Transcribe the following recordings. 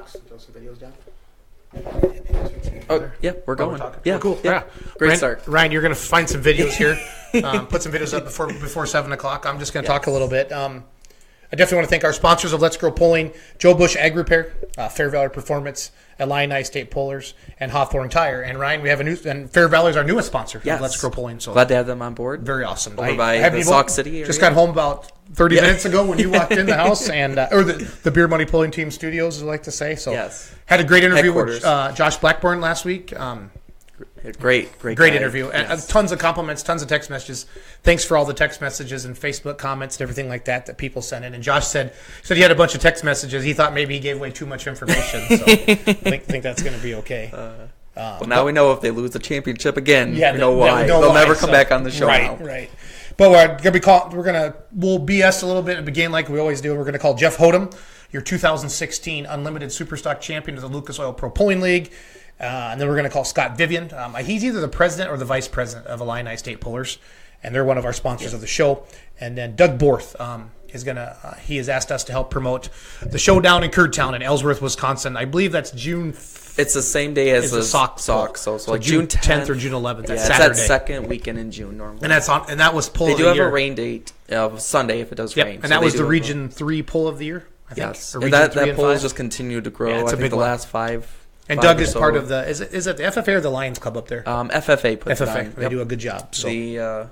box. Throw some videos down. Oh, yeah, we're going. Yeah, cool. Yeah. Great start. Ryan, you're going to find some videos here. Put some videos up before 7 o'clock. I'm just going to talk a little bit. I definitely want to thank our sponsors of Let's Grow Pulling, Joe Bush Ag Repair, Fair Valley Performance, Illini State Pullers, and Hawthorne Tire. And Ryan, we have and Fair Valley is our newest sponsor of Let's Grow Pulling. So glad to have them on board. Very awesome. Over by the Sauk City area. Just got home about 30 minutes ago when you walked in the house, and or the Beer Money Pulling Team Studios, as I like to say. So had a great interview with Josh Blackburn last week. Great interview. And tons of compliments, tons of text messages. Thanks for all the text messages and Facebook comments and everything like that people sent in. And Josh said he had a bunch of text messages. He thought maybe he gave away too much information. So I think that's going to be okay. Well, now we know if they lose the championship again, we know why. They'll They'll never come back on the show now. Right. But we'll BS a little bit at the beginning like we always do. We're going to call Jeff Hothem, your 2016 Unlimited Superstock Champion of the Lucas Oil Pro Pulling League. And then we're going to call Scott Vivian. He's either the president or the vice president of Illini State Pullers, and they're one of our sponsors of the show. And then Doug Borth he has asked us to help promote the showdown in Kurdtown in Ellsworth, Wisconsin. I believe that's June. It's the same day as the Sauk. So like June 10th or June 11th. That's it's Saturday. that second weekend in June normally. And that was pull. They of do the have year. a rain date of Sunday if it does rain. And that was the Region 3 pull of the year. I think. Yes, and that poll has just continued to grow. I think the last 5. And Doug is part of the is it the FFA or the Lions Club up there? FFA puts it on. They do a good job. So the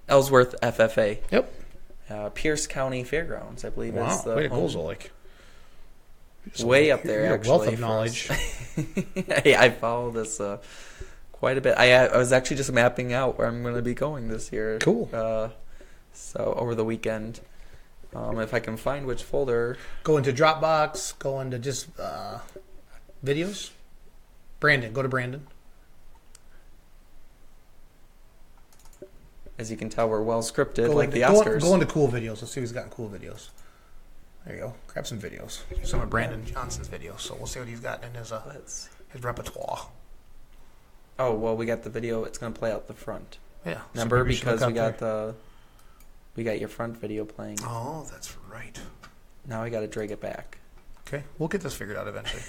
Ellsworth FFA. Yep. Pierce County Fairgrounds, I believe, is the way to go, Zolik. Way up there, actually. Wealth of knowledge. Hey, I follow this quite a bit. I was actually just mapping out where I'm going to be going this year. Cool. So over the weekend, if I can find which folder. Go into Dropbox. Go into just videos. Brandon. Go to Brandon. As you can tell, we're well scripted, like the Oscars. Go into cool videos. Let's see who's got cool videos. There you go. Grab some videos. Some of Brandon Johnson's videos. So we'll see what he's got in his repertoire. Oh, well, we got the video. It's going to play out the front. Yeah. Remember, because we got your front video playing. Oh, that's right. Now we got to drag it back. Okay. We'll get this figured out eventually.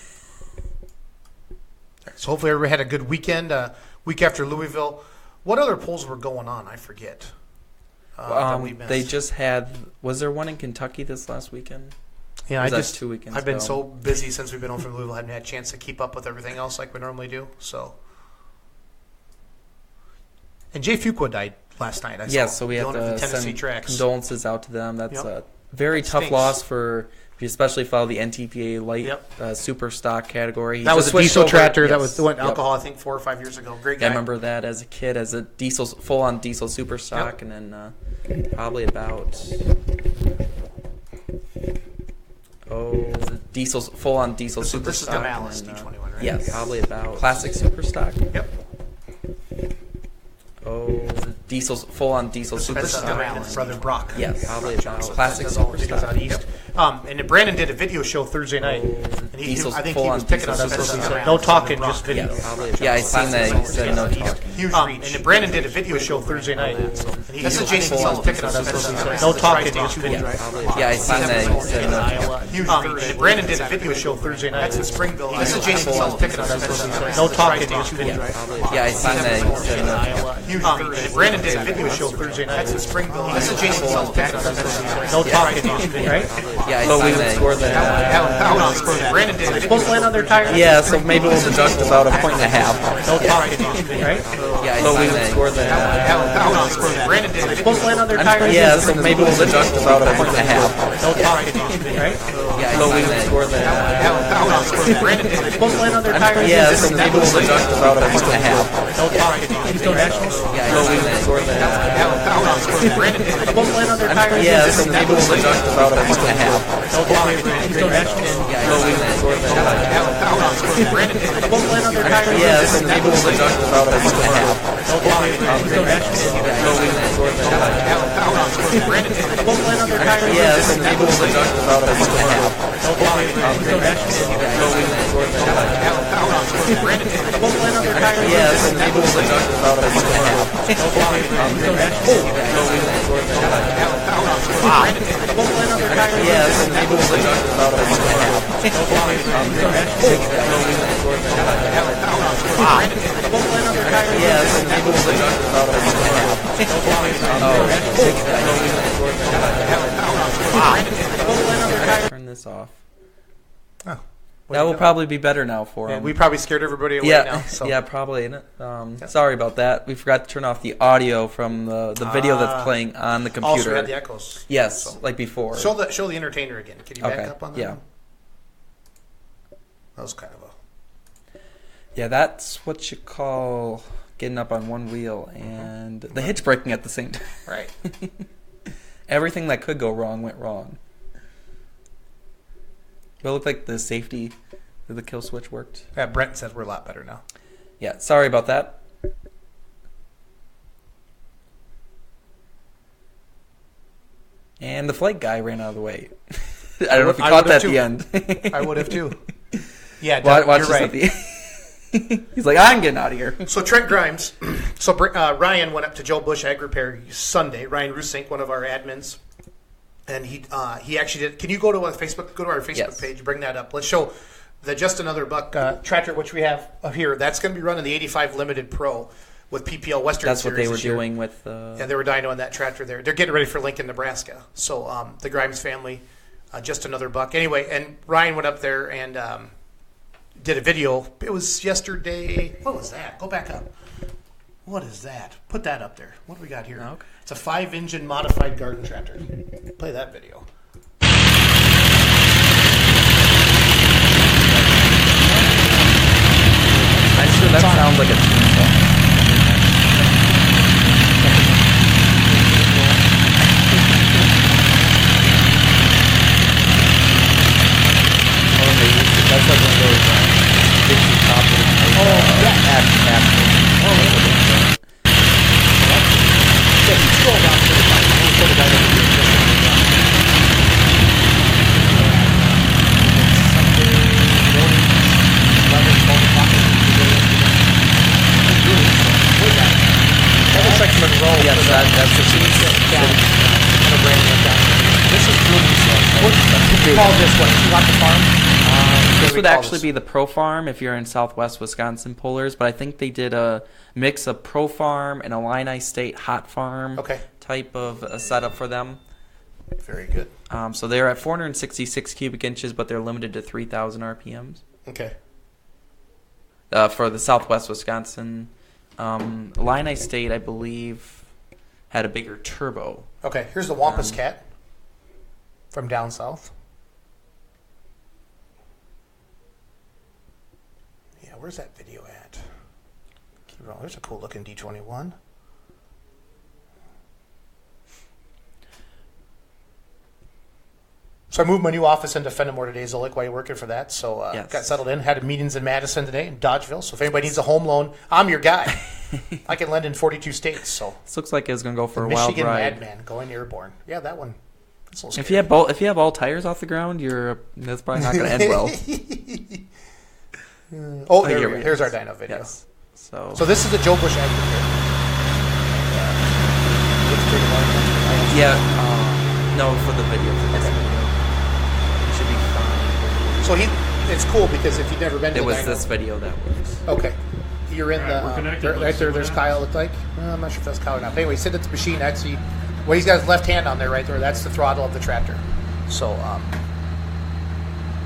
So hopefully everybody had a good weekend. Week after Louisville. What other polls were going on? I forget. They just had. Was there one in Kentucky this last weekend? Yeah, 2 weekends. I've been so busy since we've been home from Louisville. I haven't had a chance to keep up with everything else like we normally do. So. And Jay Fuqua died last night. So we have to send condolences out to them. That's a very tough stinks. Loss for. If you especially follow the NTPA light super stock category. That was a diesel tractor that went alcohol, I think, 4 or 5 years ago. Great guy. I remember that as a kid as a full-on diesel super stock, and then probably about full-on diesel super this stock. This is the Malice D21, right? Yes, probably about classic super stock. Yep. Full-on diesel super stock. That's Brother Brock. Yes, probably about classic super stock. Out east. And then Brandon did a video show Thursday night. And I think he was picking up no talking, just video. Yeah, I seen that. He said no talk. And then Brandon did a video show Thursday night. This is Jason Sells picking up no talking, just video. Yeah, I seen that. He said no talk. And then Brandon did a video show Thursday night. That's in Springville. This is Jason Sells picking up no talking, just video. Yeah, I seen that. He said no talk. And Brandon did a video show Thursday night. That's in Springville. This is Jason Sells picking up no talking, right? Yeah, I seen that. Score that. Brandon did it. Supposed to land on their tire? Yeah, so maybe we'll deduct about 1.5 points. No talking, right? Yeah, I seen that. Score that. Brandon did it. Supposed to land on their tire? Yeah, so maybe we'll deduct about 1.5 points. No talking, right? Yeah, I seen that. Score that. Brandon did it. Supposed to land on their tire? Yeah, so maybe we'll deduct about 1.5 points. No talking. He's no nationals? Yeah, I seen that. Score that. Brandon did it. Supposed to land on their tire? Yeah, so maybe we'll deduct about 1.5 points. No talking. He's no nationals? Yeah, I seen that. Score that. Brandon did it. Supposed to land on their tire? Yeah, so maybe we'll deduct about 1.5 points. No talking. He's no nationals? Yeah, I seen that. Score that. Brandon did it. Supposed to land on their tire? Yeah, so maybe we'll deduct about 1.5 points. No talking. He's no nationals? Yeah, I seen that. Score that. Brandon did it. Supposed to land on Yes, and people will talk about it. Yes, and people will talk about it. Yes, and people will talk about it. Turn this off. Oh. That will probably be better now for him. We probably scared everybody away now. So. Yeah, probably. Sorry about that. We forgot to turn off the audio from the video that's playing on the computer. Also had the echoes. Yes, so. Like before. Show the entertainer again. Can you back up on that? Yeah. That was kind of a... Yeah, that's what you call getting up on one wheel and the hitch braking at the same time. Right. Everything that could go wrong went wrong. But it looked like the safety of the kill switch worked. Yeah, Brent says we're a lot better now. Yeah, sorry about that. And the flight guy ran out of the way. I don't know if you caught that at the end. I would have too. Yeah, watch you're right. He's like, I'm getting out of here. So Trent Grimes. So Ryan went up to Joe Bush Ag Repair Sunday. Ryan Rusink, one of our admins. And he actually did. Can you go to our Facebook page, bring that up? Let's show the Just Another Buck tractor, which we have here. That's going to be running the 85 Limited Pro with PPL Western. That's Series what they were this year. doing with. Yeah, they were dynoing that tractor there. They're getting ready for Lincoln, Nebraska. So the Grimes family, Just Another Buck. Anyway, and Ryan went up there and did a video. It was yesterday. What was that? Go back up. What is that? Put that up there. What do we got here? Okay. It's a 5-engine modified garden tractor. Play that video. I'm sure that sounds like a chainsaw. That's like one of those Dixie choppers. Scroll down to the bottom. We'll put it right over here. That looks like Monroe. Yes, that's the chainsaw. This is really what you call this one? You want the farm? This would actually be the Pro Farm if you're in Southwest Wisconsin pullers, but I think they did a mix of Pro Farm and Illini State Hot Farm type of a setup for them. Very good. So they're at 466 cubic inches, but they're limited to 3,000 RPMs. Okay. For the Southwest Wisconsin, Illini State, I believe, had a bigger turbo. Okay, here's the Wampus Cat from down south. Yeah, where's that video at? Keep rolling. There's a cool looking D21. So I moved my new office into Fenimore today, Zolik, while you're working for that. So got settled in, had meetings in Madison today, in Dodgeville. So if anybody needs a home loan, I'm your guy. I can lend in 42 states. So this looks like it's going to go for a wild Michigan ride. Madman going airborne. Yeah, that one. That's a little If you have all tires off the ground, that's probably not going to end well. Here's our dyno video. Yes. So this is the Joe Bush Ag Repair. No, for the video. For this video. It should be fine. So it's cool because if you've never been to It was dyno, this video that was. Okay. You're in right there. There's now. Kyle. Looked like I'm not sure if that's Kyle or not. But anyway, sit at the machine. Actually, he's got his left hand on there, right there. That's the throttle of the tractor. So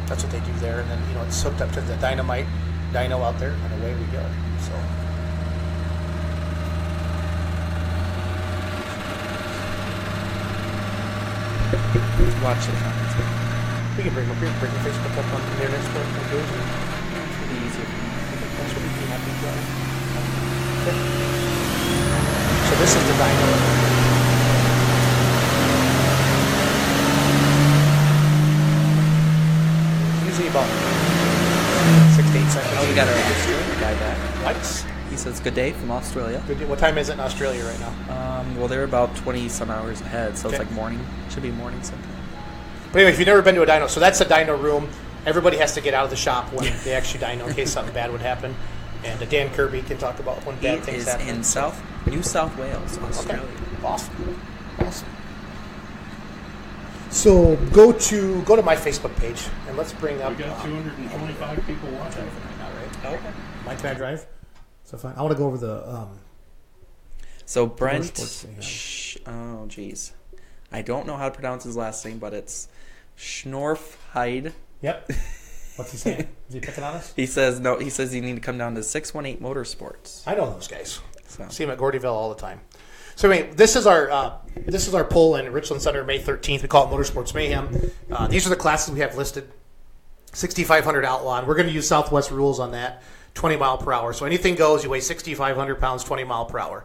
that's what they do there, and then it's hooked up to the dynamite dyno out there, and away we go. So. Watch it. We can bring the Facebook up on the internet store and do it. It'll be easier. That's what we can have to do. Okay. So this is the dyno. Usually about 6 to 8 seconds. Oh, we got our Australian guy back. Nice. He says good day from Australia. Good. What time is it in Australia right now? Well, they're about 20 some hours ahead, so Okay. it's like morning. Should be morning sometime. But anyway, if you've never been to a dyno, so that's a dyno room. Everybody has to get out of the shop when they actually dyno in case something bad would happen. And Dan Kirby can talk about when bad things happen. He is in New South Wales, Australia. Okay. Awesome. So go to my Facebook page and let's bring up. We got 225 people watching right now, right? Okay. Mike, can I drive? So fine. I want to go over the. So Brent. Oh, geez. I don't know how to pronounce his last name, but it's Schnorfheid. Yep. What's he saying? Is he picking on us? He says no. He says you need to come down to 618 Motorsports. I know those guys. So. See them at Gordyville all the time. So anyway, this is our poll in Richland Center, May 13th. We call it Motorsports Mayhem. These are the classes we have listed. 6,500 outlaw, and we're going to use Southwest rules on that. 20 mile per hour. So anything goes. You weigh 6,500 pounds, 20 mile per hour.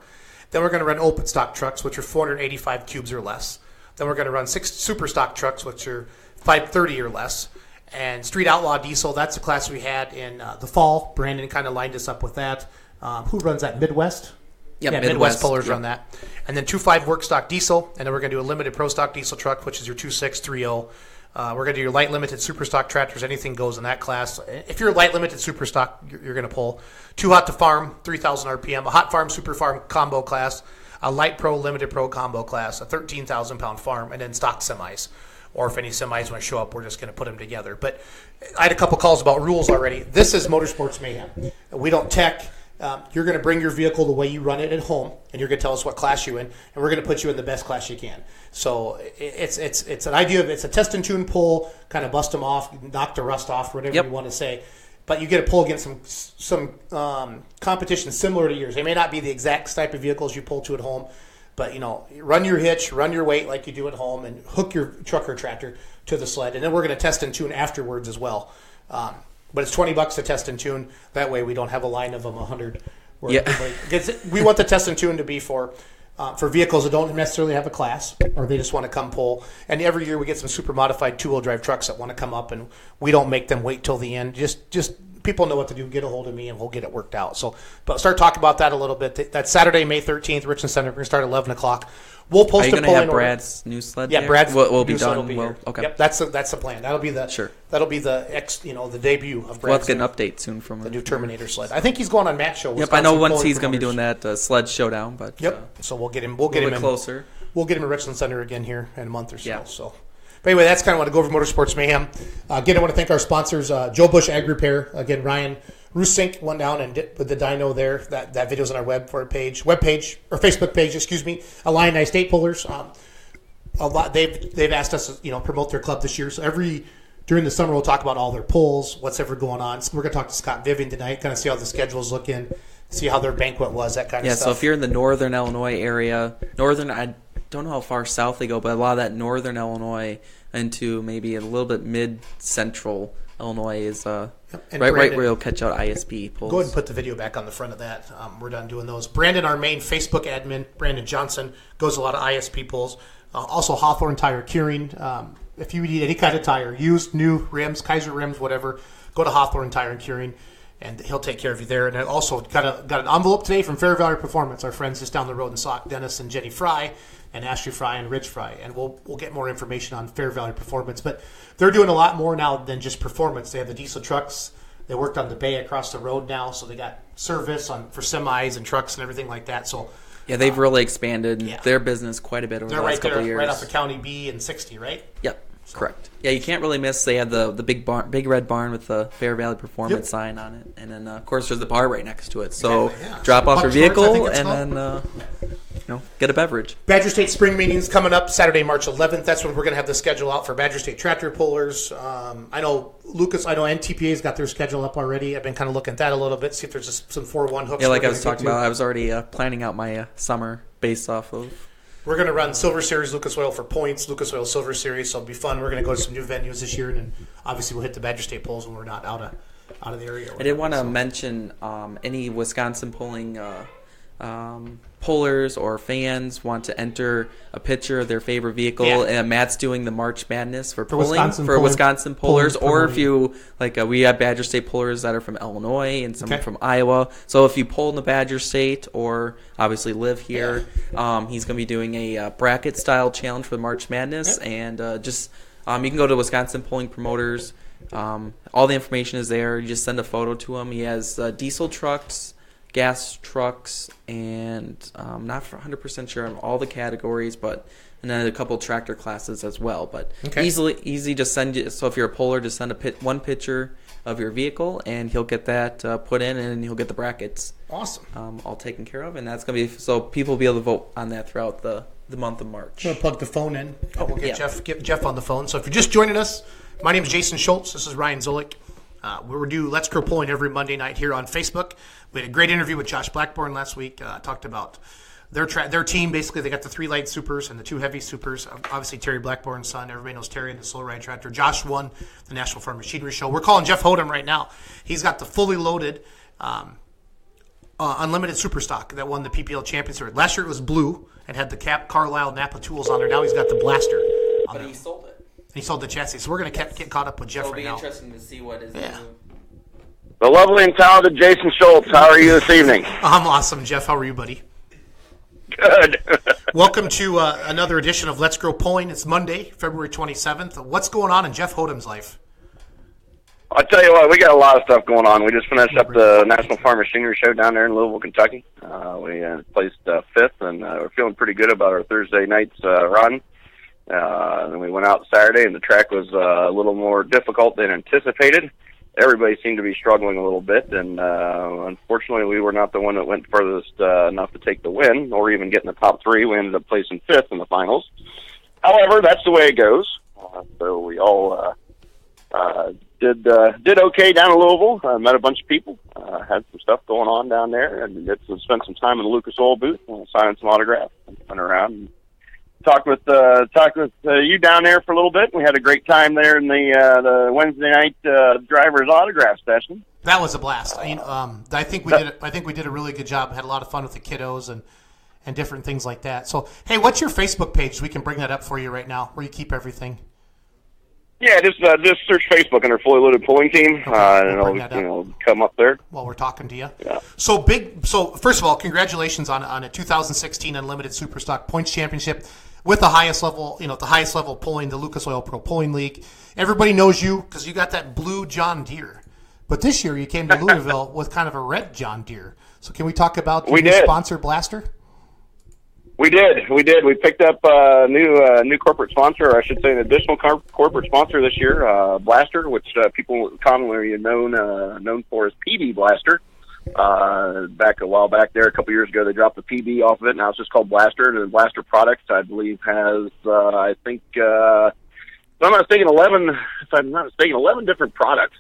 Then we're going to run open stock trucks, which are 485 cubes or less. Then we're going to run 6 super stock trucks, which are 530 or less. And Street Outlaw Diesel, that's the class we had in the fall. Brandon kind of lined us up with that. Who runs that? Midwest? Yep, Yeah, Midwest Pullers run that. And then 2.5 work stock diesel. And then we're going to do a limited pro stock diesel truck, which is your 2.630. We're going to do your light limited super stock tractors. Anything goes in that class. If you're a light limited super stock, you're going to pull. 2 hot to farm, 3,000 RPM. A hot farm, super farm combo class. A light pro, limited pro combo class. A 13,000 pound farm. And then stock semis. Or if any semis want to show up, we're just going to put them together. But I had a couple calls about rules already. This is Motorsports Mayhem. We don't tech. You're going to bring your vehicle the way you run it at home, and you're going to tell us what class you're in, and we're going to put you in the best class you can. So it's an idea of it's a test and tune pull, kind of bust them off, knock the rust off, whatever you want to say. But you get a pull against some competition similar to yours. They may not be the exact type of vehicles you pull to at home. But, run your hitch, run your weight like you do at home, and hook your truck or tractor to the sled. And then we're going to test and tune afterwards as well. But it's $20 to test and tune. That way we don't have a line of them 100. We want the test and tune to be for vehicles that don't necessarily have a class, or they just want to come pull. And every year we get some super modified 2-wheel drive trucks that want to come up, and we don't make them wait till the end. Just people know what to do. Get a hold of me, and we'll get it worked out. So, but start talking about that a little bit. That's Saturday, May 13th, Richland Center. We're going to start at 11 o'clock. We'll post a poll. Are you going to have Brad's new sled? Yeah, Brad's will be new done. Will be here. Okay. Yep, that's the plan. That'll be the the debut of Brad's. We'll have to get an update soon from the new Terminator sled. I think he's going on Matt's show. Yep, I know once he's going to be doing that sled showdown. But so we'll get him. We'll get him closer. We'll get him at Richland Center again here in a month or so. Yeah. So. But anyway, that's kind of what I go over Motorsports Mayhem. Again, I want to thank our sponsors, Joe Bush Ag Repair. Again, Ryan Rusink went down and did with the dyno there. That video's on our Facebook page, excuse me. Illini State Pullers. A lot they've asked us to promote their club this year. So during the summer we'll talk about all their pulls, what's ever going on. So we're going to talk to Hothem-Vivian tonight, kind of see how the schedule's looking, see how their banquet was, that kind of stuff. Yeah, so if you're in the northern Illinois area, I don't know how far south they go, but a lot of that northern Illinois into maybe a little bit mid-central Illinois is right where you'll catch out ISP pulls. Go ahead and put the video back on the front of that. We're done doing those. Brandon, our main Facebook admin, Brandon Johnson, goes a lot of ISP pulls. Also Hawthorne Tire Curing. If you need any kind of tire, used, new, rims, Kaiser rims, whatever, go to Hawthorne Tire and Curing, and he'll take care of you there. And I also got an envelope today from Fair Valley Performance, our friends just down the road in Sauk, Dennis and Jenny Fry, and Ashley Fry and Rich Fry. And we'll get more information on Fair Valley Performance. But they're doing a lot more now than just performance. They have the diesel trucks. They worked on the bay across the road now, so they got service for semis and trucks and everything like that. So yeah, they've really expanded their business quite a bit over the last couple of years. Right off of County B and 60, right? Yep. Correct. Yeah, you can't really miss. They have the big red barn with the Fair Valley Performance sign on it, and then of course there's the bar right next to it. So drop off your vehicle and then get a beverage. Badger State Spring Meetings coming up Saturday, March 11th. That's when we're going to have the schedule out for Badger State Tractor Pullers. I know NTPA's got their schedule up already. I've been kind of looking at that a little bit, see if there's just some 4-1 hooks. Yeah, like I was talking about, I was already planning out my summer based off of. We're going to run Silver Series Lucas Oil for points, Lucas Oil Silver Series, so it'll be fun. We're going to go to some new venues this year, and then obviously we'll hit the Badger State polls when we're not out of the area. I did want to mention any Wisconsin polling pullers or fans want to enter a picture of their favorite vehicle. And Matt's doing the March Madness for Wisconsin pullers, or if you we have Badger State pullers that are from Illinois and some from Iowa. So if you poll in the Badger State or obviously live here, he's going to be doing a bracket style challenge for the March Madness, and you can go to Wisconsin Polling Promoters All the information is there. You just send a photo to him. He has diesel trucks, gas trucks, and I'm not 100% sure on all the categories, and then a couple tractor classes as well. But easy to send you. So if you're a puller, just send one picture of your vehicle, and he'll get that put in, and he'll get the brackets. Awesome. All taken care of, and that's gonna be so people will be able to vote on that throughout the month of March. I'm gonna plug the phone in. We'll get Jeff on the phone. So if you're just joining us, my name is Jason Schultz. This is Ryan Zulik. We do Let's Grow Pulling every Monday night here on Facebook. We had a great interview with Josh Blackburn last week. Talked about their team. Basically, they got the 3 light supers and the 2 heavy supers. Obviously, Terry Blackburn's son. Everybody knows Terry and the Slow Ride Tractor. Josh won the National Farm Machinery Show. We're calling Jeff Hothem right now. He's got the fully loaded unlimited super stock that won the PPL Championship. Last year it was blue and had the Carlisle Napa tools on there. Now he's got the blaster. But he sold it. He sold the chassis. So we're going to get caught up with Jeff right now. It'll be interesting to see what is new. The lovely and talented Jason Schultz. How are you this evening? I'm awesome, Jeff. How are you, buddy? Good. Welcome to another edition of Let's Grow Pulling. It's Monday, February 27th. What's going on in Jeff Hothem's life? I'll tell you what, we got a lot of stuff going on. We just finished up the National Farm Machinery Show down there in Louisville, Kentucky. We placed 5th, and we're feeling pretty good about our Thursday night's run. Then we went out Saturday, and the track was a little more difficult than anticipated. Everybody seemed to be struggling a little bit, and unfortunately, we were not the one that went furthest enough to take the win, or even get in the top 3. We ended up placing 5th in the finals. However, that's the way it goes. So we all did okay down in Louisville. Met a bunch of people. Had some stuff going on down there, and spent some time in the Lucas Oil booth, signing some autographs, and went around and talked with you down there for a little bit. We had a great time there in the Wednesday night driver's autograph session. That was a blast. I think we did a really good job. Had a lot of fun with the kiddos and different things like that. So, hey, what's your Facebook page? We can bring that up for you right now, where you keep everything. Yeah, just search Facebook under Fully Loaded Pulling Team, and it'll come up there while we're talking to you. Yeah. So first of all, congratulations on a 2016 Unlimited Superstock Points Championship with the highest level pulling, the Lucas Oil Pro Pulling League. Everybody knows you because you got that blue John Deere. But this year you came to Louisville with kind of a red John Deere. So can we talk about the new sponsor blaster? We did. We picked up a new corporate sponsor, or I should say an additional corporate sponsor this year, Blaster, which people commonly known for as PB Blaster. Back a while back there, a couple years ago, they dropped the PB off of it. Now it's just called Blaster, and the Blaster Products, I believe, has if I'm not mistaken, 11 different products,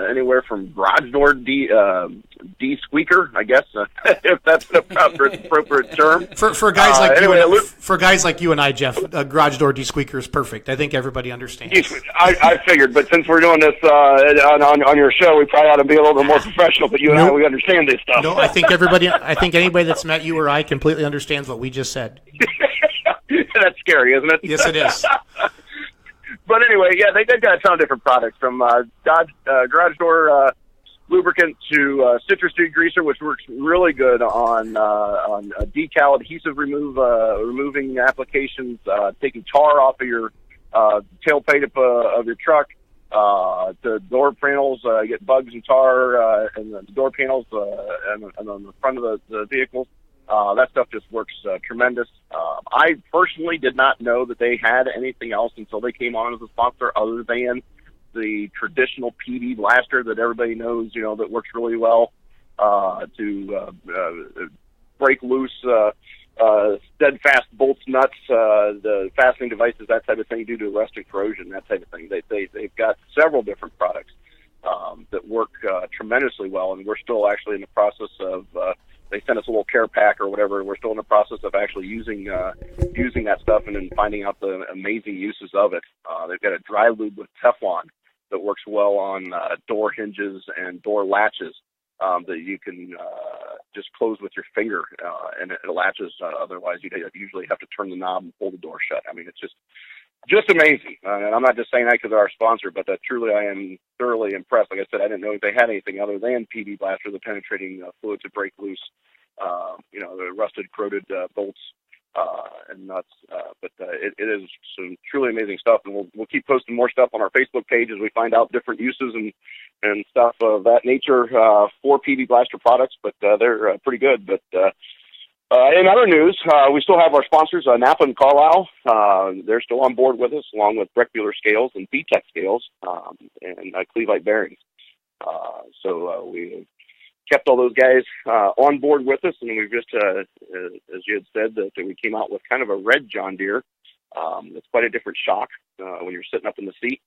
anywhere from garage door de-squeaker, I guess, if that's the appropriate term. For guys like for guys like you and I, Jeff, a garage door de-squeaker is perfect. I think everybody understands. I figured, but since we're doing this on your show, we probably ought to be a little bit more professional. But you and I, we understand this stuff. No, I think anybody that's met you or I completely understands what we just said. That's scary, isn't it? Yes, it is. But anyway, yeah, they've got a ton of different products, from garage door lubricant to citrus degreaser, which works really good on decal adhesive removing applications, taking tar off of your tailplate of your truck, to door panels, get bugs and tar and the door panels and on the front of the vehicles. That stuff just works tremendous. I personally did not know that they had anything else until they came on as a sponsor other than the traditional PB blaster that everybody knows, that works really well to break loose steadfast bolts, nuts, the fastening devices, that type of thing, due to rust and corrosion, that type of thing. They've got several different products that work tremendously well, and we're still actually in the process of they sent us a little care pack or whatever, and we're still in the process of actually using that stuff and then finding out the amazing uses of it. They've got a dry lube with Teflon that works well on door hinges and door latches that you can just close with your finger, and it latches. Otherwise, you'd usually have to turn the knob and pull the door shut. I mean, it's just amazing. And I'm not just saying that because they're our sponsor, but truly I am thoroughly impressed. Like I said, I didn't know if they had anything other than PB Blaster, the penetrating fluid to break loose, the rusted, corroded bolts and nuts. But it is some truly amazing stuff, and we'll keep posting more stuff on our Facebook page as we find out different uses and stuff of that nature for PB Blaster products. But they're pretty good. But in other news, we still have our sponsors, Napa and Carlisle. They're still on board with us, along with Breckbuehler Scales and VTech Scales and Cleveland Bearings. So we kept all those guys on board with us, and we've just, as you had said, that we came out with kind of a red John Deere. It's quite a different shock when you're sitting up in the seat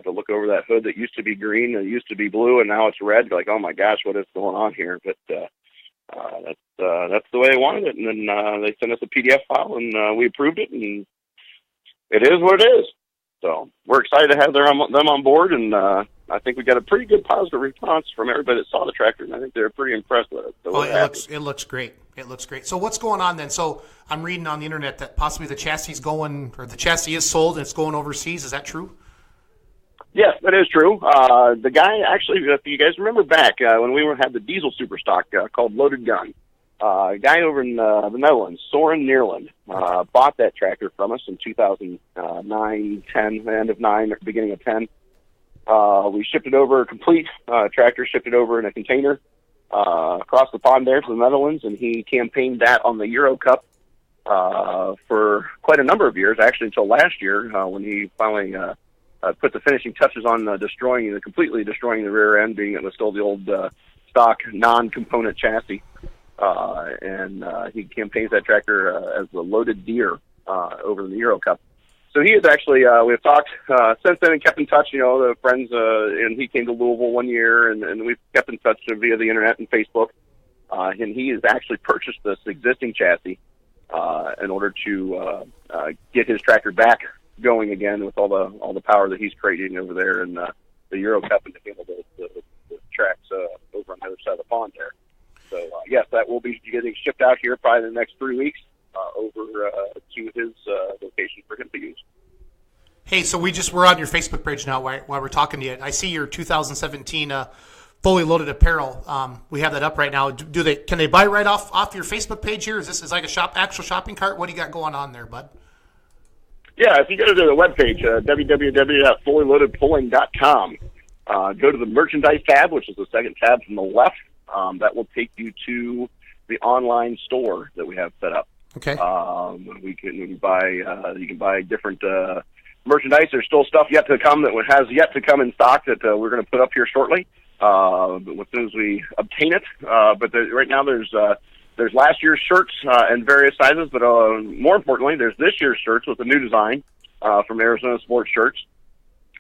to look over that hood that used to be green and it used to be blue, and now it's red. You're like, oh my gosh, what is going on here? But that's the way they wanted it, and then they sent us a PDF file, and we approved it, and it is what it is. So we're excited to have them on board, and I think we got a pretty good positive response from everybody that saw the tractor, and I think they're pretty impressed with it. So it looks great. It looks great. So what's going on then? So I'm reading on the internet that possibly the chassis is sold and it's going overseas. Is that true? Yes, that is true. The guy actually, if you guys remember back when we had the diesel super stock called Loaded Gun, a guy over in the Netherlands, Soren Neerland, bought that tractor from us in 2009, 10, end of 9, beginning of 10. We shipped it over, complete tractor, shipped it over in a container across the pond there to the Netherlands, and he campaigned that on the Euro Cup for quite a number of years, actually until last year when he finally put the finishing touches on completely destroying the rear end, being it was still the old stock non-component chassis. And he campaigns that tractor as the Loaded Deer over in the Euro Cup. So he is actually, we've talked since then and kept in touch, the friends, and he came to Louisville one year, and we've kept in touch via the internet and Facebook. And he has actually purchased this existing chassis in order to get his tractor back going again with all the power that he's creating over there in the Euro Cup and to handle the tracks over on the other side of the pond there. So, yes, that will be getting shipped out here probably in the next 3 weeks over to his location for him to use. Hey, so we're on your Facebook page now while we're talking to you. I see your 2017 fully loaded apparel. We have that up right now. Can they buy right off your Facebook page here? Is this like actual shopping cart? What do you got going on there, bud? Yeah, if you go to the webpage, www.fullyloadedpulling.com, go to the merchandise tab, which is the second tab from the left. That will take you to the online store that we have set up. Okay. You can buy different merchandise. There's still stuff yet to come that has yet to come in stock that we're going to put up here shortly. As soon as we obtain it. But right now there's last year's shirts in various sizes, but more importantly, there's this year's shirts with a new design from Arizona Sports Shirts,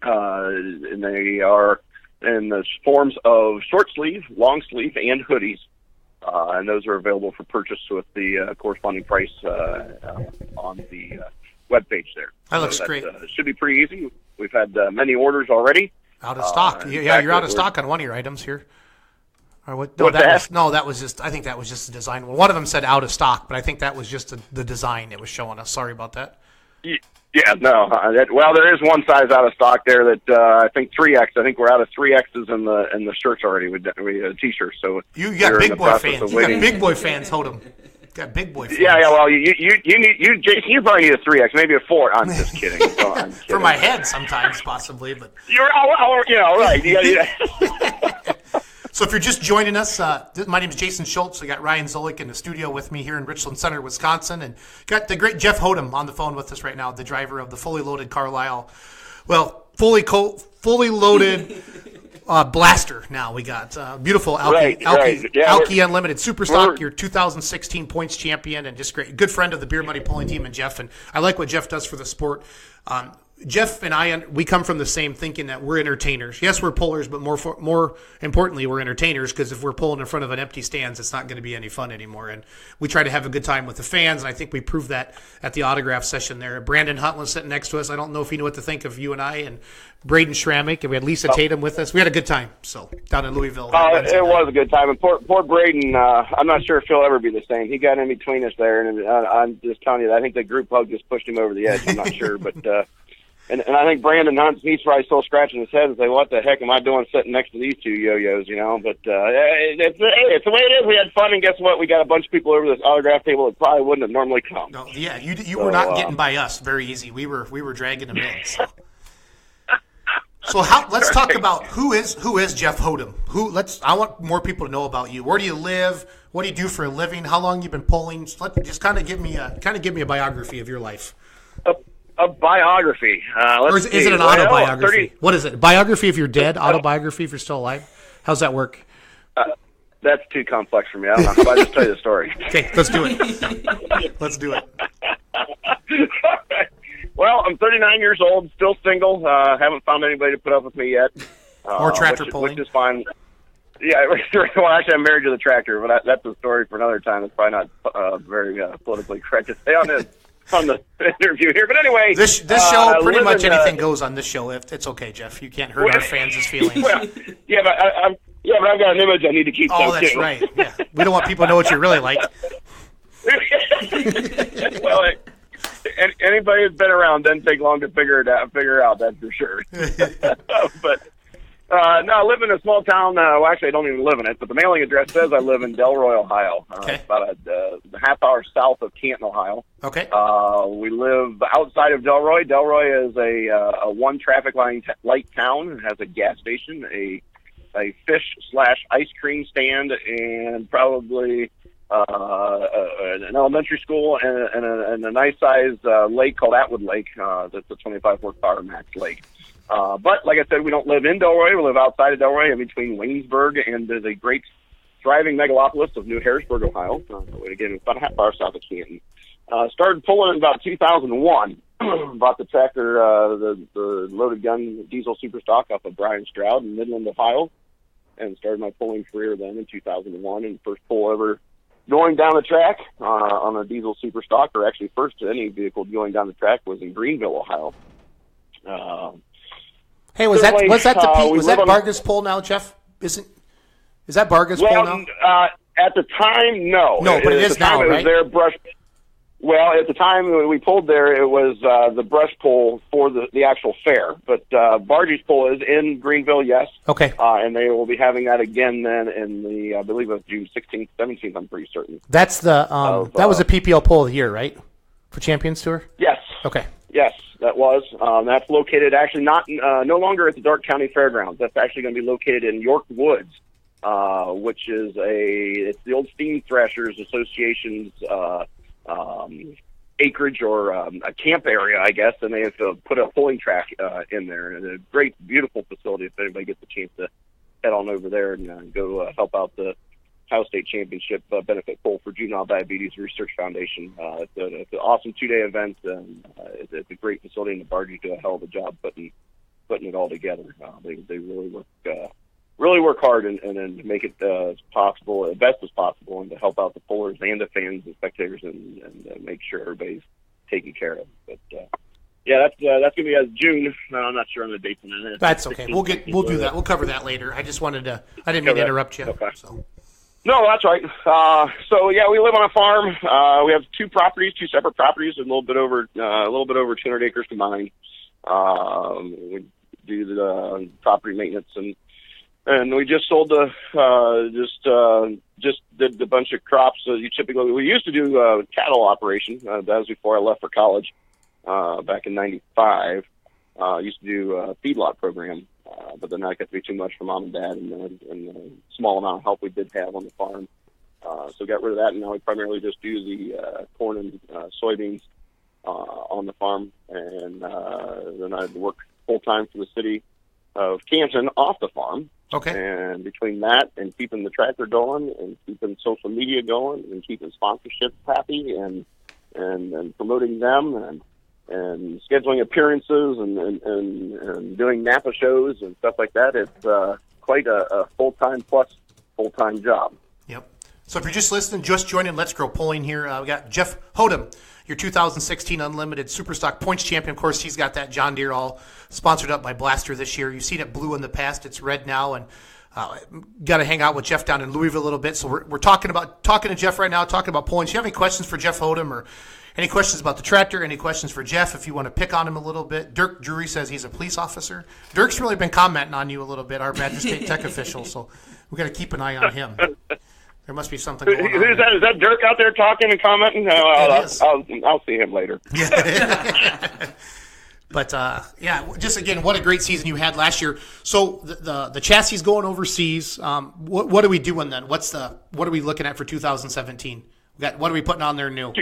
and they are in the forms of short sleeve, long sleeve, and hoodies. And those are available for purchase with the corresponding price on the webpage there. That looks great. It should be pretty easy. We've had many orders already. Out of stock. Yeah, you're out of stock on one of your items here. Or what? No, that was just. I think that was just the design. Well, one of them said out of stock, but I think that was just the design it was showing us. Sorry about that. Yeah, no. Well, there is one size out of stock there that I think 3X. I think we're out of 3Xs in the shirts already with t-shirts. So you got big boy fans. You got big boy fans. Hothem. Got big boy fans. Yeah. Well, Jason, you probably need a 3X, maybe a 4. I'm just kidding. For my head, sometimes possibly, but you're right. Yeah. So if you're just joining us, my name is Jason Schultz. I got Ryan Zolik in the studio with me here in Richland Center, Wisconsin, and got the great Jeff Hothem on the phone with us right now, the driver of the fully loaded Carlisle. Well, fully loaded Blaster. Now we got beautiful Alki Unlimited Superstock, your 2016 points champion, and just great, good friend of the Beer Money Pulling Team, and Jeff. And I like what Jeff does for the sport. Jeff and I, we come from the same thinking that we're entertainers. Yes, we're pullers, but more importantly, we're entertainers, because if we're pulling in front of an empty stands, it's not going to be any fun anymore. And we try to have a good time with the fans, and I think we proved that at the autograph session there. Brandon Huntland sitting next to us. I don't know if he knew what to think of you and I, and Braden Schrammick, and we had Lisa Tatum with us. We had a good time, so down in Louisville. It was a good time. And poor Braden, I'm not sure if he'll ever be the same. He got in between us there, and I'm just telling you, I think the group hug just pushed him over the edge. I'm not sure, but... And I think Brandon Hunt, he's probably still scratching his head and say, what the heck am I doing sitting next to these two yo-yos, you know? But it's the way it is. We had fun, and guess what? We got a bunch of people over this autograph table that probably wouldn't have normally come. No, yeah, you were not getting by us very easy. We were dragging them in. So let's talk about who is Jeff Hothem. I want more people to know about you. Where do you live? What do you do for a living? How long you been polling? Just kind of give me a biography of your life. A biography. Or is it an autobiography? What is it? Biography if you're dead? Autobiography if you're still alive? How's that work? That's too complex for me. I don't know. How about I just tell you the story? Okay, let's do it. Let's do it. Well, I'm 39 years old, still single. Haven't found anybody to put up with me yet. Or tractor pulling. Which is fine. Yeah, well, actually, I'm married to the tractor, but that's a story for another time. It's probably not very politically correct to say on the interview here. But anyway, this show, pretty much anything goes on this show. If it's okay, Jeff, you can't hurt our fans' feelings. Well, but I've got an image I need to keep. Oh, that's right. Yeah, we don't want people to know what you're really like. Well, anybody who's been around doesn't take long to figure out. That's for sure. But no, I live in a small town. Well, actually, I don't even live in it, but the mailing address says I live in Delroy, Ohio. Okay. It's about a half hour south of Canton, Ohio. Okay. We live outside of Delroy. Delroy is a one traffic light town. It has a gas station, a fish/ice cream stand, and probably an elementary school and a nice sized lake called Atwood Lake. That's a 25 horsepower max lake. But like I said, we don't live in Delroy. We live outside of Delroy, in between Waynesburg and the great thriving megalopolis of New Harrisburg, Ohio. Again, it's about a half hour south of Canton. Started pulling in about 2001. Bought the tractor, the loaded gun diesel super stock off of Brian Stroud in Midland, Ohio, and started my pulling career then in 2001. And first pull ever going down the track on a diesel super stock, or actually first to any vehicle going down the track, was in Greenville, Ohio. Hey, was that Vargas pole now, Jeff? Is that Vargas pole now? At the time, no. No, but it is now, right? It was their brush. Well, at the time when we pulled there, it was the brush pole for the actual fair. But Bargie's pole is in Greenville, yes. Okay. And they will be having that again then in the, I believe it was June 16th, 17th, I'm pretty certain. That's that was a PPL pole here, right? For Champions Tour? Yes. Okay. Yes, that was. That's located actually no longer at the Darke County Fairgrounds. That's actually going to be located in York Woods, which is it's the old Steam Thrashers Association's acreage or a camp area, I guess, and they have put a pulling track in there. And a great, beautiful facility if anybody gets a chance to head on over there and go help out the Ohio State Championship benefit pull for Juvenile Diabetes Research Foundation. It's an awesome 2-day event. It's a great facility, and the Bargies do a hell of a job putting it all together. They really work hard and make it as best as possible, and to help out the pullers and the fans and spectators and make sure everybody's taken care of. But yeah, that's gonna be June. No, I'm not sure on the dates on that. That's okay. We'll do that. We'll cover that later. I just wanted to. I didn't mean to interrupt you. Okay. So. No, that's right. So yeah, we live on a farm. We have two separate properties, a little bit over 200 acres combined. We do the property maintenance and we just sold just did a bunch of crops. We used to do a cattle operation. That was before I left for college, back in '95. Used to do a feedlot program, but then that got to be too much for mom and dad and the small amount of help we did have on the farm. So got rid of that, and now we primarily just do the corn and soybeans on the farm. And then I work full-time for the city of Canton off the farm. Okay. And between that and keeping the tractor going and keeping social media going and keeping sponsorships happy and promoting them and scheduling appearances and doing Napa shows and stuff like that, it's quite a full-time job. Yep. So if you're just listening, just joining Let's Grow Pulling here, we got Jeff Hothem, your 2016 Unlimited Superstock Points Champion. Of course, he's got that John Deere all sponsored up by Blaster this year. You've seen it blue in the past. It's red now. And got to hang out with Jeff down in Louisville a little bit. So we're talking to Jeff right now, talking about pulling. Do you have any questions for Jeff Hothem or Any questions about the tractor? Any questions for Jeff if you want to pick on him a little bit? Dirk Drury says he's a police officer. Dirk's really been commenting on you a little bit, our Badger State Tech official, so we got to keep an eye on him. There must be something going on. Who's that? Is that Dirk out there talking and commenting? No, I'll see him later. Yeah. But, just again, what a great season you had last year. So the chassis is going overseas. What are we doing then? What are we looking at for 2017? What are we putting on there new?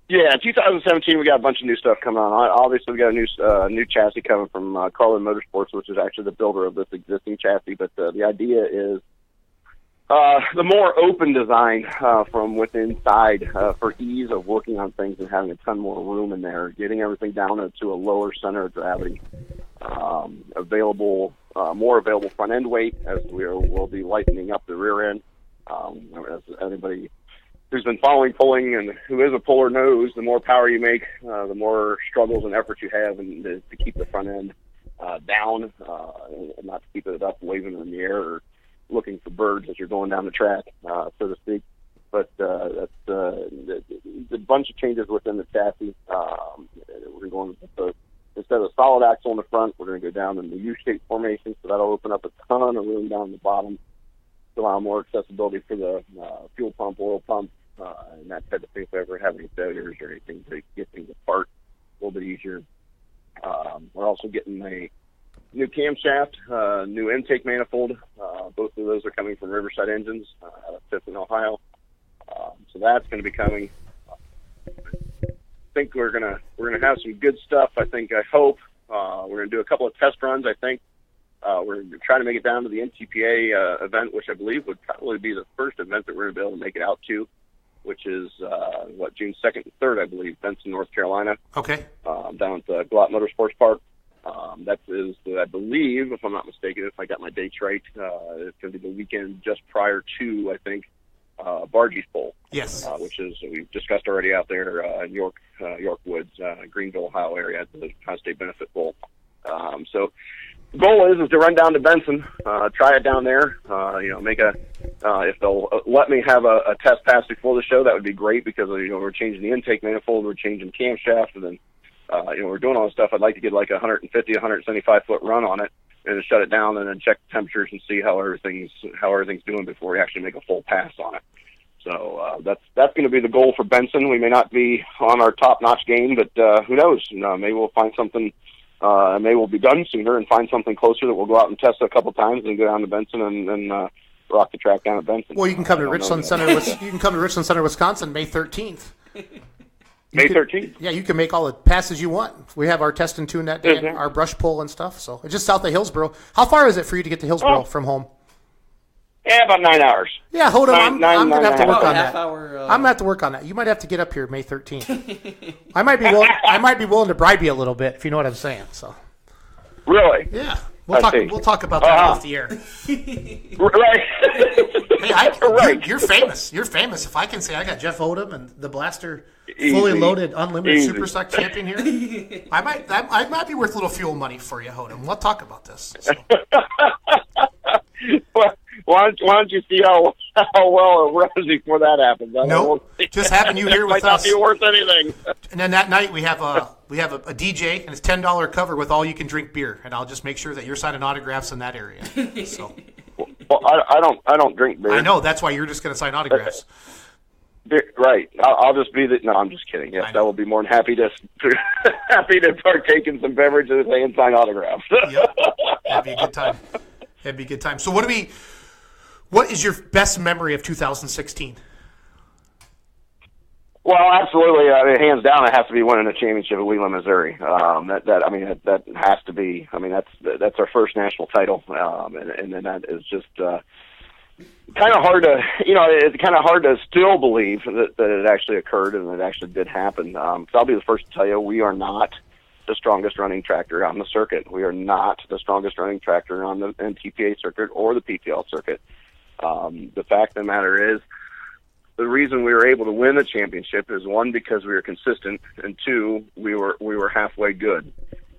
Yeah, 2017 we got a bunch of new stuff coming on. Obviously, we got a new chassis coming from Carlin Motorsports, which is actually the builder of this existing chassis. But the idea is the more open design from within inside for ease of working on things and having a ton more room in there, getting everything down to a lower center of gravity, more available front end weight as we'll be lightening up the rear end. As anybody who's been following pulling and who is a puller knows, the more power you make, the more struggles and efforts you have to keep the front end down and not to keep it up waving in the air or looking for birds as you're going down the track, so to speak. But that's the bunch of changes within the chassis. We're going with instead of a solid axle in the front, we're going to go down in the U-shaped formation, so that'll open up a ton of room down the bottom to allow more accessibility for the fuel pump, oil pump, and that type of thing. If we ever have any failures or anything to get things apart a little bit easier. We're also getting a new camshaft, new intake manifold. Both of those are coming from Riverside Engines out of Tiffin, Ohio. So that's going to be coming. I think we're gonna have some good stuff. I hope we're going to do a couple of test runs. I think we're going to try to make it down to the NTPA event, which I believe would probably be the first event that we're going to be able to make it out to, which is June 2nd and 3rd, I believe, Benson, North Carolina. Okay. Down at the Glott Motorsports Park. That is, I believe, if I'm not mistaken, if I got my dates right, it's going to be the weekend just prior to, I think, Bargey's Bowl. Yes. Which is, we've discussed already out there in York Woods, Greenville, Ohio area at the Ohio State Benefit Bowl. So the goal is to run down to Benson, try it down there, make if they'll let me have a test pass before the show, that would be great because, we're changing the intake manifold, we're changing camshaft, and then we're doing all this stuff. I'd like to get like a 150, 175 foot run on it and shut it down and then check the temperatures and see how everything's doing before we actually make a full pass on it. So that's going to be the goal for Benson. We may not be on our top-notch game, but who knows? Maybe we'll find something. Maybe we'll be done sooner and find something closer that we'll go out and test a couple times and go down to Benson and rock the track down at Benson. Well, you can come to Richland Center. You can come to Richland Center, Wisconsin, May 13th. May 13th? Yeah, you can make all the passes you want. We have our test and tune that day, and our brush pull and stuff. So it's just south of Hillsboro. How far is it for you to get to Hillsboro from home? Yeah, about 9 hours. Yeah, hold on. I'm going to have to work on that. I'm going to have to work on that. You might have to get up here May 13th. I might be willing to bribe you a little bit, if you know what I'm saying. So. Really? Yeah. We'll talk about that off the air. Right. Hey, you're famous. You're famous. If I can say I got Jeff Hothem and the Blaster fully loaded, unlimited Superstock champion here, I might be worth a little fuel money for you, Hothem. We'll talk about this. So. Well, why don't you see how well it runs before that happens? Nope. Just having you here with might us. Not be worth anything. And then that night we have a DJ and it's $10 cover with all you can drink beer, and I'll just make sure that you're signing autographs in that area. So. Well, I don't drink beer. I know, that's why you're just going to sign autographs. Right. I'll just be the. No, I'm just kidding. Yes, I will be more than happy to partake in some beverages and sign autographs. Yep. That'd be a good time. So what is your best memory of 2016? Well, absolutely. Hands down, it has to be winning a championship at Wheeling, Missouri. That has to be. I mean, that's our first national title, and then that is just kind of hard to. It's kind of hard to still believe that it actually occurred and it actually did happen. So I'll be the first to tell you, we are not the strongest running tractor on the circuit. We are not the strongest running tractor on the NTPA circuit or the PTL circuit. The fact of the matter is, the reason we were able to win the championship is, one, because we were consistent, and two, we were halfway good,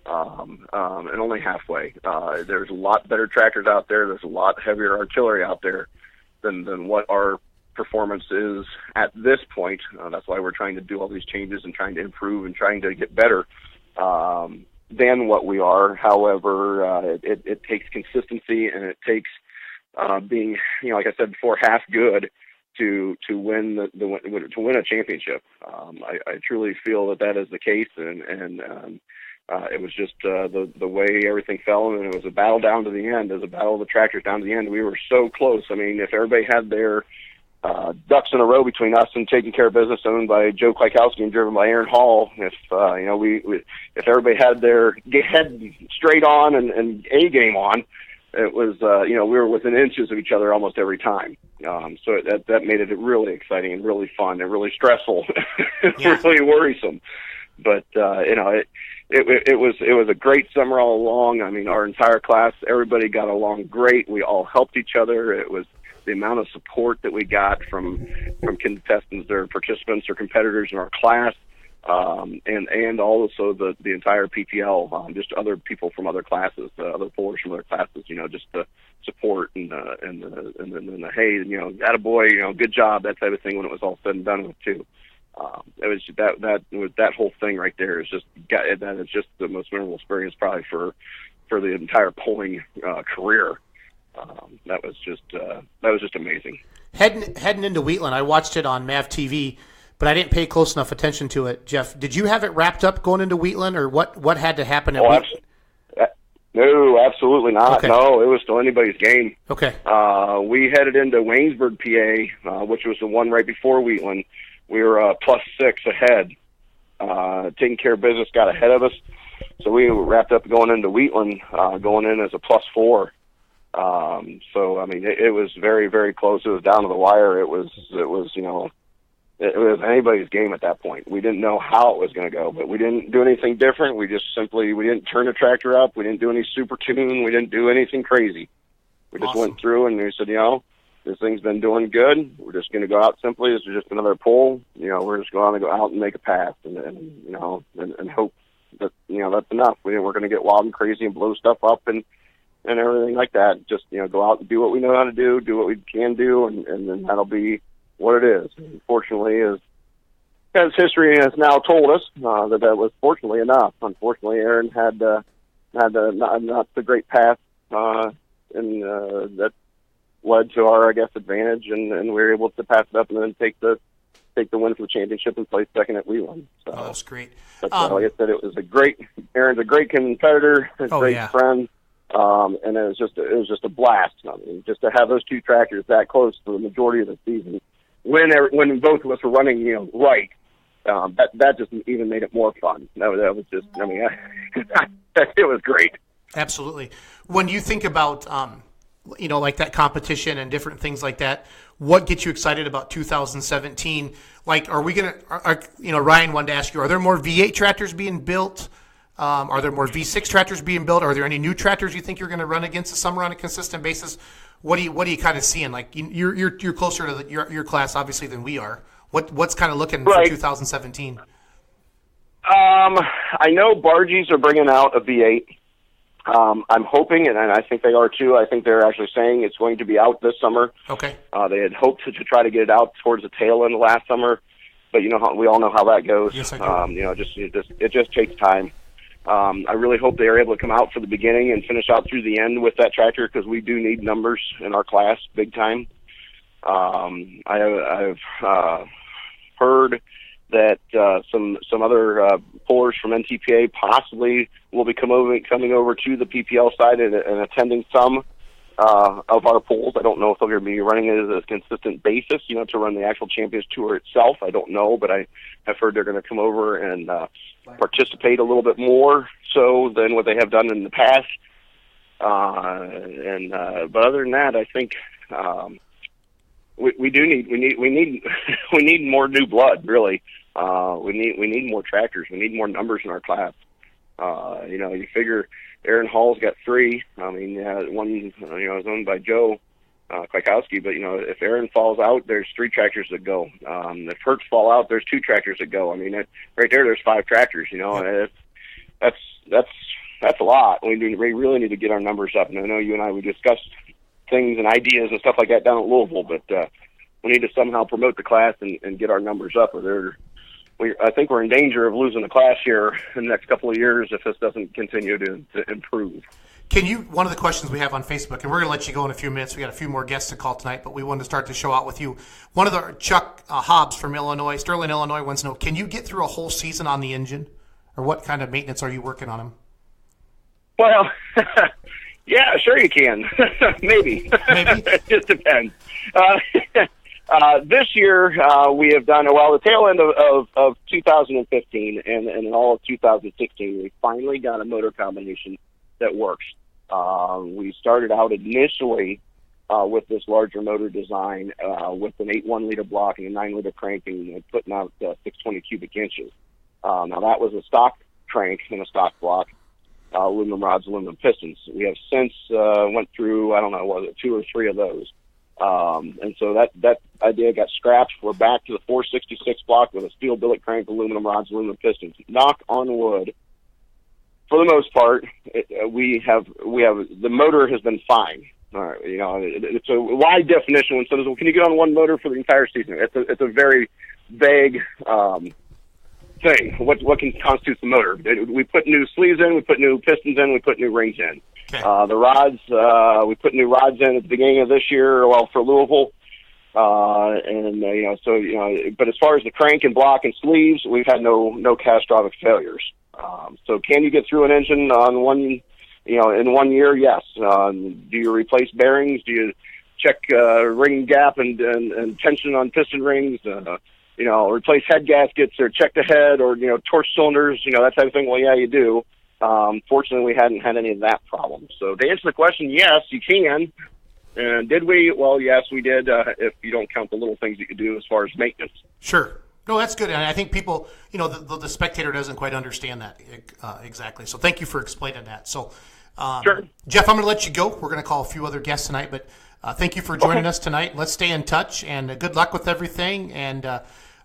and only halfway. There's a lot better tractors out there. There's a lot heavier artillery out there than what our performance is at this point. That's why we're trying to do all these changes and trying to improve and trying to get better than what we are. However, it takes consistency, and it takes being, like I said before, half good to win to win a championship. I truly feel that is the case, and it was just the way everything fell, and it was a battle down to the end. It was a battle of the tractors down to the end. We were so close. I mean, if everybody had their ducks in a row between us and Taking Care of Business, owned by Joe Kwiatkowski and driven by Aaron Hall, if if everybody had their head straight on and A game on, it was we were within inches of each other almost every time. So that made it really exciting and really fun and really stressful, really worrisome. But it was a great summer all along. I mean, our entire class, everybody got along great. We all helped each other. It was the amount of support that we got from contestants or participants or competitors in our class, and also the entire PPL, just other people from other classes, other pullers from other classes. Just the support and the hey, attaboy, good job, that type of thing. When it was all said and done with too. It was that whole thing right there is just the most memorable experience probably for the entire pulling career. That was just amazing. Heading into Wheatland, I watched it on MAV TV, but I didn't pay close enough attention to it. Jeff, did you have it wrapped up going into Wheatland, or what had to happen at Wheatland? No, absolutely not. Okay. No, it was still anybody's game. Okay. We headed into Waynesburg, PA, which was the one right before Wheatland. We were +6 ahead. Taking Care of Business got ahead of us, so we wrapped up going into Wheatland, going in as a +4. So I mean, it was very, very close. It was down to the wire. It was anybody's game at that point. We didn't know how it was going to go, but we didn't do anything different. We didn't turn the tractor up. We didn't do any super tuning. We didn't do anything crazy. We just went through and we said, this thing's been doing good. We're just going to go out simply. This is just another pull. We're just going to go out and make a pass and hope that, that's enough. We're going to get wild and crazy and blow stuff up and everything like that. Just, go out and do what we know how to do what we can do, and then that'll be what it is. Unfortunately, as history has now told us, that was fortunately enough. Unfortunately, Aaron had not the great pass, and that led to our, advantage, and we were able to pass it up and then take the win for the championship and place second at Wheatland. So, that's great. But, like I said, Aaron's a great competitor, a great friend. And it was just a blast. I mean, just to have those two tractors that close for the majority of the season, when both of us were running, right, that just even made it more fun. That was just, it was great. Absolutely. When you think about, like that competition and different things like that, what gets you excited about 2017? Like, are we going to, Ryan wanted to ask you, are there more V8 tractors being built? Are there more V6 tractors being built? Are there any new tractors you think you're going to run against this summer on a consistent basis? What are you kind of seeing? Like, you're closer to your class obviously than we are. What's kind of looking for 2017? I know Bargies are bringing out a V8. I'm hoping, and I think they are too. I think they're actually saying it's going to be out this summer. Okay. They had hoped to try to get it out towards the tail end of last summer, but we all know how that goes. Yes, I do. It just takes time. I really hope they are able to come out for the beginning and finish out through the end with that tractor, because we do need numbers in our class big time. I've heard that some other pullers from NTPA possibly will be coming over to the PPL side and attending some of our pulls. I don't know if they're going to be running it as a consistent basis, to run the actual Champions Tour itself. I don't know, but I have heard they're going to come over and participate a little bit more so than what they have done in the past. But other than that, I think we need more new blood. Really, we need more tractors. We need more numbers in our class. You figure Aaron Hall's got 3. I mean, one is owned by Joe Kwiatkowski, but if Aaron falls out, there's 3 tractors that go. If Hertz fall out, there's 2 tractors that go. I mean, right there's 5 tractors. That's a lot. We really need to get our numbers up. And I know you and I, we discussed things and ideas and stuff like that down at Louisville, but We need to somehow promote the class and get our numbers up, or I think we're in danger of losing the class here in the next couple of years if this doesn't continue to improve. One of the questions we have on Facebook, and we're going to let you go in a few minutes. We got a few more guests to call tonight, but we wanted to start the show out with you. One of the Chuck Hobbs from Illinois, Sterling, Illinois, wants to know, can you get through a whole season on the engine, or what kind of maintenance are you working on him? Well, yeah, sure you can. Maybe. It just depends. This year, we have done, the tail end of 2015 and in all of 2016, we finally got a motor combination that works. We started out initially with this larger motor design with an 8.1 liter block and a 9 liter crank and putting out 620 cubic inches. Now, that was a stock crank and a stock block. Aluminum rods, aluminum pistons. We have since went through, I don't know, was it 2 or 3 of those? And so that idea got scrapped. We're back to the 466 block with a steel billet crank, aluminum rods, aluminum pistons. Knock on wood. For the most part, we have the motor has been fine. All right, it's a wide definition when someone says, "Well, can you get on one motor for the entire season?" It's a very vague thing. What can constitute the motor? We put new sleeves in, we put new pistons in, we put new rings in. Okay. The rods, we put new rods in at the beginning of this year, for Louisville. But as far as the crank and block and sleeves, we've had no catastrophic failures. So can you get through an engine on one, in 1 year? Yes. Do you replace bearings? Do you check ring gap and tension on piston rings? Replace head gaskets or check the head or, torch cylinders, that type of thing? Well, yeah, you do. Fortunately, we hadn't had any of that problem. So to answer the question, yes, you can. And did we? Well, yes, we did, if you don't count the little things that you do as far as maintenance. Sure. No, that's good. And I think people, the spectator doesn't quite understand that exactly. So thank you for explaining that. So, sure. Jeff, I'm going to let you go. We're going to call a few other guests tonight, but thank you for joining us tonight. Let's stay in touch, and good luck with everything. And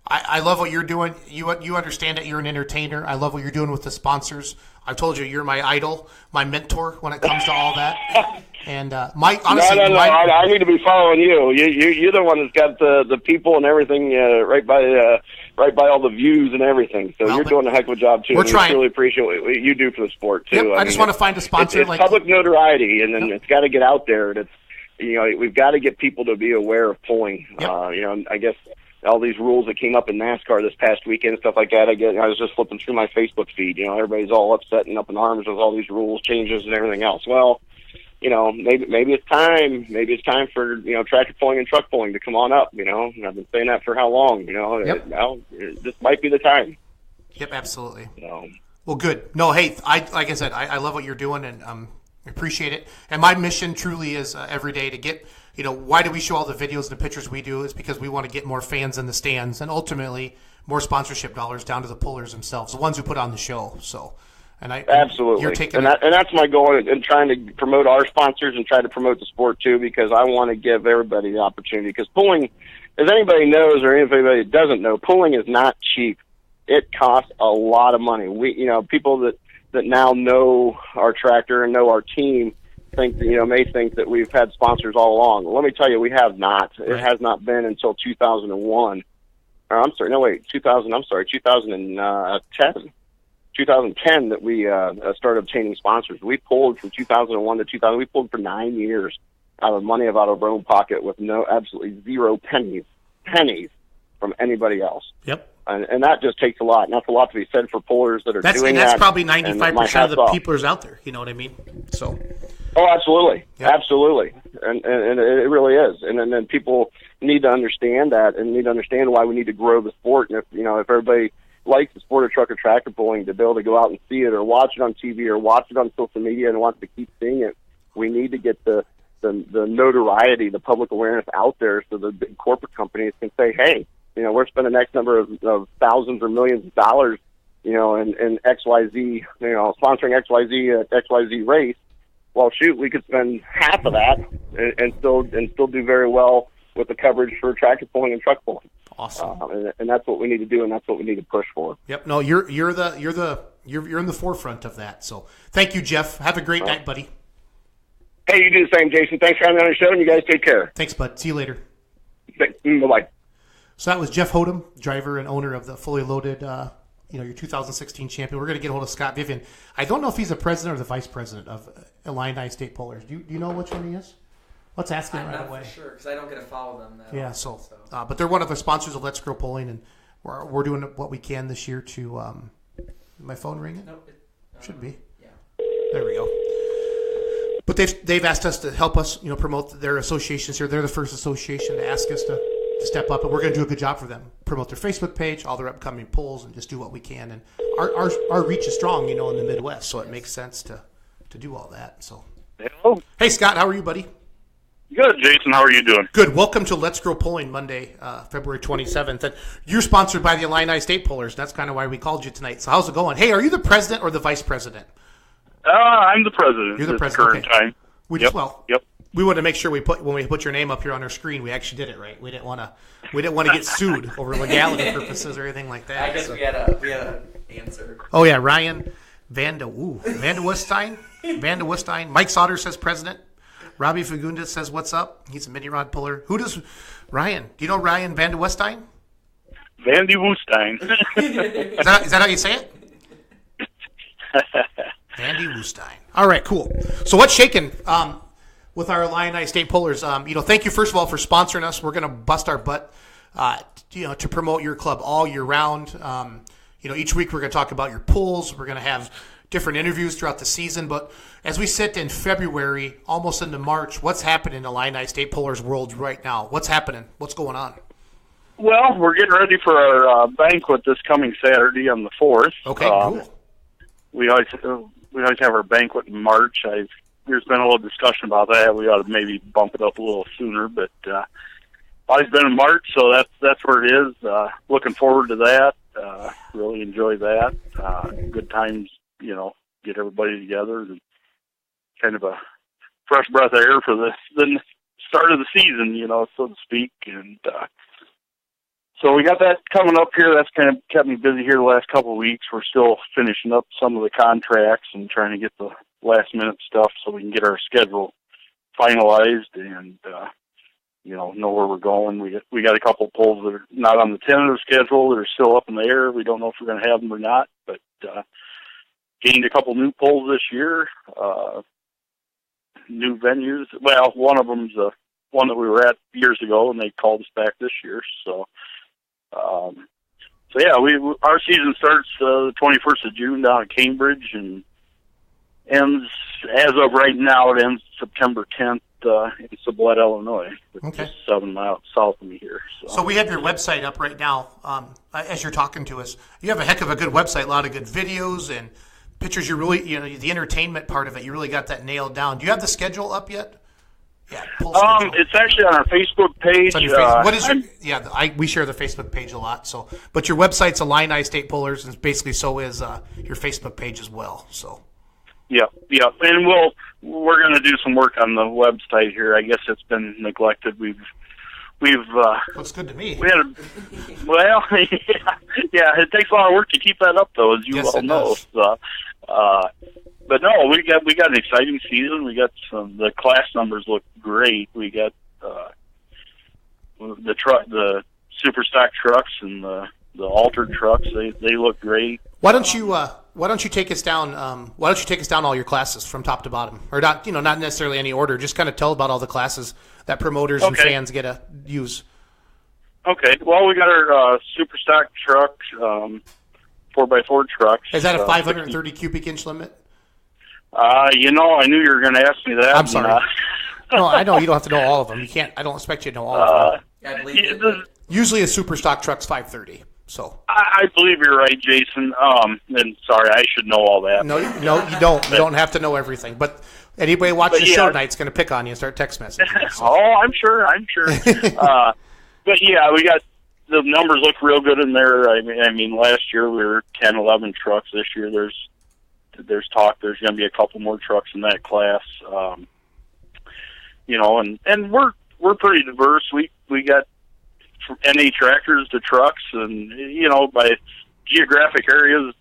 I love what you're doing. You understand that you're an entertainer. I love what you're doing with the sponsors. I've told you you're my idol, my mentor when it comes to all that. And honestly, no. I need to be following you. You're the one that's got the people and everything right by all the views and everything. So you're doing a heck of a job too. We're trying. We really appreciate what you do for the sport too. Yep, I just want to find a sponsor. It's public notoriety, and then it's got to get out there. And it's we've got to get people to be aware of pulling. Yep. I guess all these rules that came up in NASCAR this past weekend and stuff like that. I was just flipping through my Facebook feed. Everybody's all upset and up in arms with all these rules changes and everything else. Well, maybe it's time. Maybe it's time for tractor pulling and truck pulling to come on up. And I've been saying that for how long? Yep. Now this might be the time. Yep, absolutely. Well, good. No, hey, like I said, I love what you're doing and I appreciate it. And my mission truly is every day to get. Why do we show all the videos and the pictures we do? Is because we want to get more fans in the stands and ultimately more sponsorship dollars down to the pullers themselves, the ones who put on the show. So. Absolutely, and that's my goal in trying to promote our sponsors and try to promote the sport too, because I want to give everybody the opportunity. Because pulling, as anybody knows or anybody doesn't know, pulling is not cheap. It costs a lot of money. People that now know our tractor and know our team may think that we've had sponsors all along. Well, let me tell you, we have not. Right. It has not been until 2001. 2010 that we started obtaining sponsors. We pulled from 2001 to 2000. We pulled for 9 years out of money out of our own pocket with absolutely zero pennies from anybody else. Yep. And that just takes a lot. And that's a lot to be said for pullers that are doing that. That's probably 95% of the peoplers out there. You know what I mean? So. Oh, absolutely. Yep. Absolutely. And it really is. And then people need to understand that and need to understand why we need to grow the sport. And if everybody likes the sport of truck or tractor pulling, to be able to go out and see it or watch it on TV or watch it on social media and wants to keep seeing it, we need to get the notoriety, the public awareness out there so the big corporate companies can say, hey, we're spending X number of thousands or millions of dollars, in XYZ, sponsoring XYZ at XYZ race. Well, shoot, we could spend half of that and still do very well with the coverage for tractor pulling and truck pulling. Awesome. And that's what we need to do, and that's what we need to push for. Yep. No, you're in the forefront of that. So thank you, Jeff. Have a great night, buddy. Hey, you do the same, Jason. Thanks for having me on the show, and you guys take care. Thanks, bud. See you later. Bye-bye. So that was Jeff Hothem, driver and owner of the Fully Loaded, your 2016 champion. We're going to get a hold of Hothem-Vivian. I don't know if he's the president or the vice president of Illini State Polars. Do you know which one he is? Let's ask him right away. I'm not for sure because I don't get to follow them. But they're one of the sponsors of Let's Grow Polling, and we're doing what we can this year to. My phone ringing? Nope. Should be. Yeah. There we go. But they've asked us to help us, promote their associations here. They're the first association to ask us to step up, and we're going to do a good job for them. Promote their Facebook page, all their upcoming polls, and just do what we can. And our reach is strong, in the Midwest, so it makes sense to do all that. So, hello. Hey Scott, how are you, buddy? Good, Jason. How are you doing? Good. Welcome to Let's Grow Polling Monday, February 27th. And you're sponsored by the Illini State Pollers. That's kind of why we called you tonight. So how's it going? Hey, are you the president or the vice president? I'm the president. You're the president. Current time. Yep. We wanted to make sure when we put your name up here on our screen, we actually did it right. We didn't want to get sued over legality purposes or anything like that. I guess we had an answer. Oh yeah, Ryan Vanda Westein. Mike Sauter says president. Robbie Fagundes says what's up. He's a mini rod puller. Who does Ryan? Do you know Ryan Vanda Westein? Vandy Westein. Is that how you say it? Vandy Westein. All right, cool. So what's shaking with our Illini State Pollers? Thank you first of all for sponsoring us. We're going to bust our butt, to promote your club all year round. Each week we're going to talk about your polls. We're going to have different interviews throughout the season. But as we sit in February, almost into March, what's happening in the Illini State Pollers world right now? What's happening? What's going on? Well, we're getting ready for our banquet this coming Saturday on the 4th. Okay, cool. We always have our banquet in March. There's been a little discussion about that. We ought to maybe bump it up a little sooner, but always been in March, so that's where it is. Looking forward to that. Really enjoy that. Good times, get everybody together and kind of a fresh breath of air for the start of the season, so to speak. And so we got that coming up here. That's kind of kept me busy here the last couple of weeks. We're still finishing up some of the contracts and trying to get the last minute stuff so we can get our schedule finalized and know where we're going. We got a couple polls that are not on the tentative schedule. They're still up in the air. We don't know if we're going to have them or not, but gained a couple new polls this year. New venues. Well, one of them's one that we were at years ago, and they called us back this year. So yeah, our season starts the 21st of June down at Cambridge and ends, as of right now, it ends September 10th in Sublette, Illinois, which is 7 miles south of me here. So we have your website up right now as you're talking to us. You have a heck of a good website, a lot of good videos and pictures. You really, the entertainment part of it, you really got that nailed down. Do you have the schedule up yet? Yeah. It's actually on our Facebook page. It's on your Facebook. What is your? We share the Facebook page a lot. So, but your website's Illini State Pollers, and basically so is your Facebook page as well. So. Yeah, and we're going to do some work on the website here. I guess it's been neglected. We've looks good to me. We had it takes a lot of work to keep that up, though, as you well know. But no, we got an exciting season. We got the class numbers look great. We got the super stock trucks and the altered trucks. They look great. Why don't you take us down? Why don't you take us down all your classes from top to bottom, or not? Not necessarily any order. Just kind of tell about all the classes that promoters and fans get to use. Okay. Well, we got our super stock trucks, 4x4 trucks. Is that a 530 cubic inch limit? I knew you were going to ask me that. I'm sorry. No, I know you don't have to know all of them. You can't. I don't expect you to know all of them. I believe usually a super stock truck's 530. So I believe you're right, Jason. And sorry, I should know all that. No, you don't. You don't have to know everything. But anybody watching the show tonight is going to pick on you and start text messaging. So. Oh, I'm sure. But yeah, we got the numbers look real good in there. I mean, last year we were 10, 11 trucks. This year there's talk there's going to be a couple more trucks in that class. And we're pretty diverse. We got from NA tractors to trucks, and by geographic areas,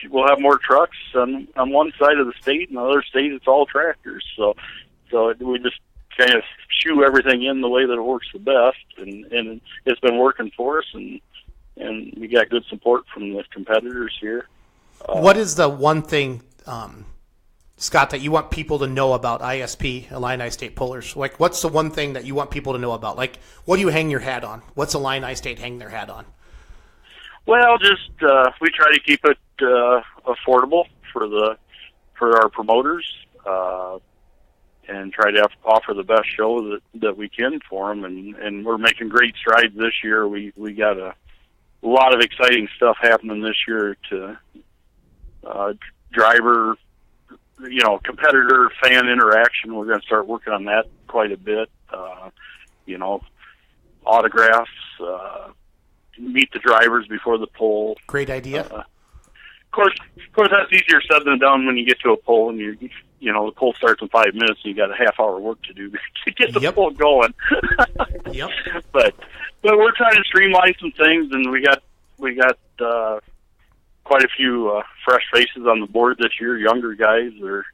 we'll have more trucks on one side of the state, and the other state it's all tractors. So we just kind of shoe everything in the way that it works the best, and it's been working for us, and we got good support from the competitors here. What is the one thing, Scott, that you want people to know about ISP, Illini State Pullers? Like, what's the one thing that you want people to know about? Like, what do you hang your hat on? What's Illini State hang their hat on? Well, just we try to keep it affordable for our promoters, and try to offer the best show that we can for them. And we're making great strides this year. We got a lot of exciting stuff happening this year to driver, competitor fan interaction. We're going to start working on that quite a bit. Autographs, meet the drivers before the poll. Great idea. Of course, that's easier said than done when you get to a poll and the poll starts in 5 minutes and you got a half hour work to do to get the poll going. Yep. But we're trying to streamline some things, and we got quite a few fresh faces on the board this year. Younger guys that are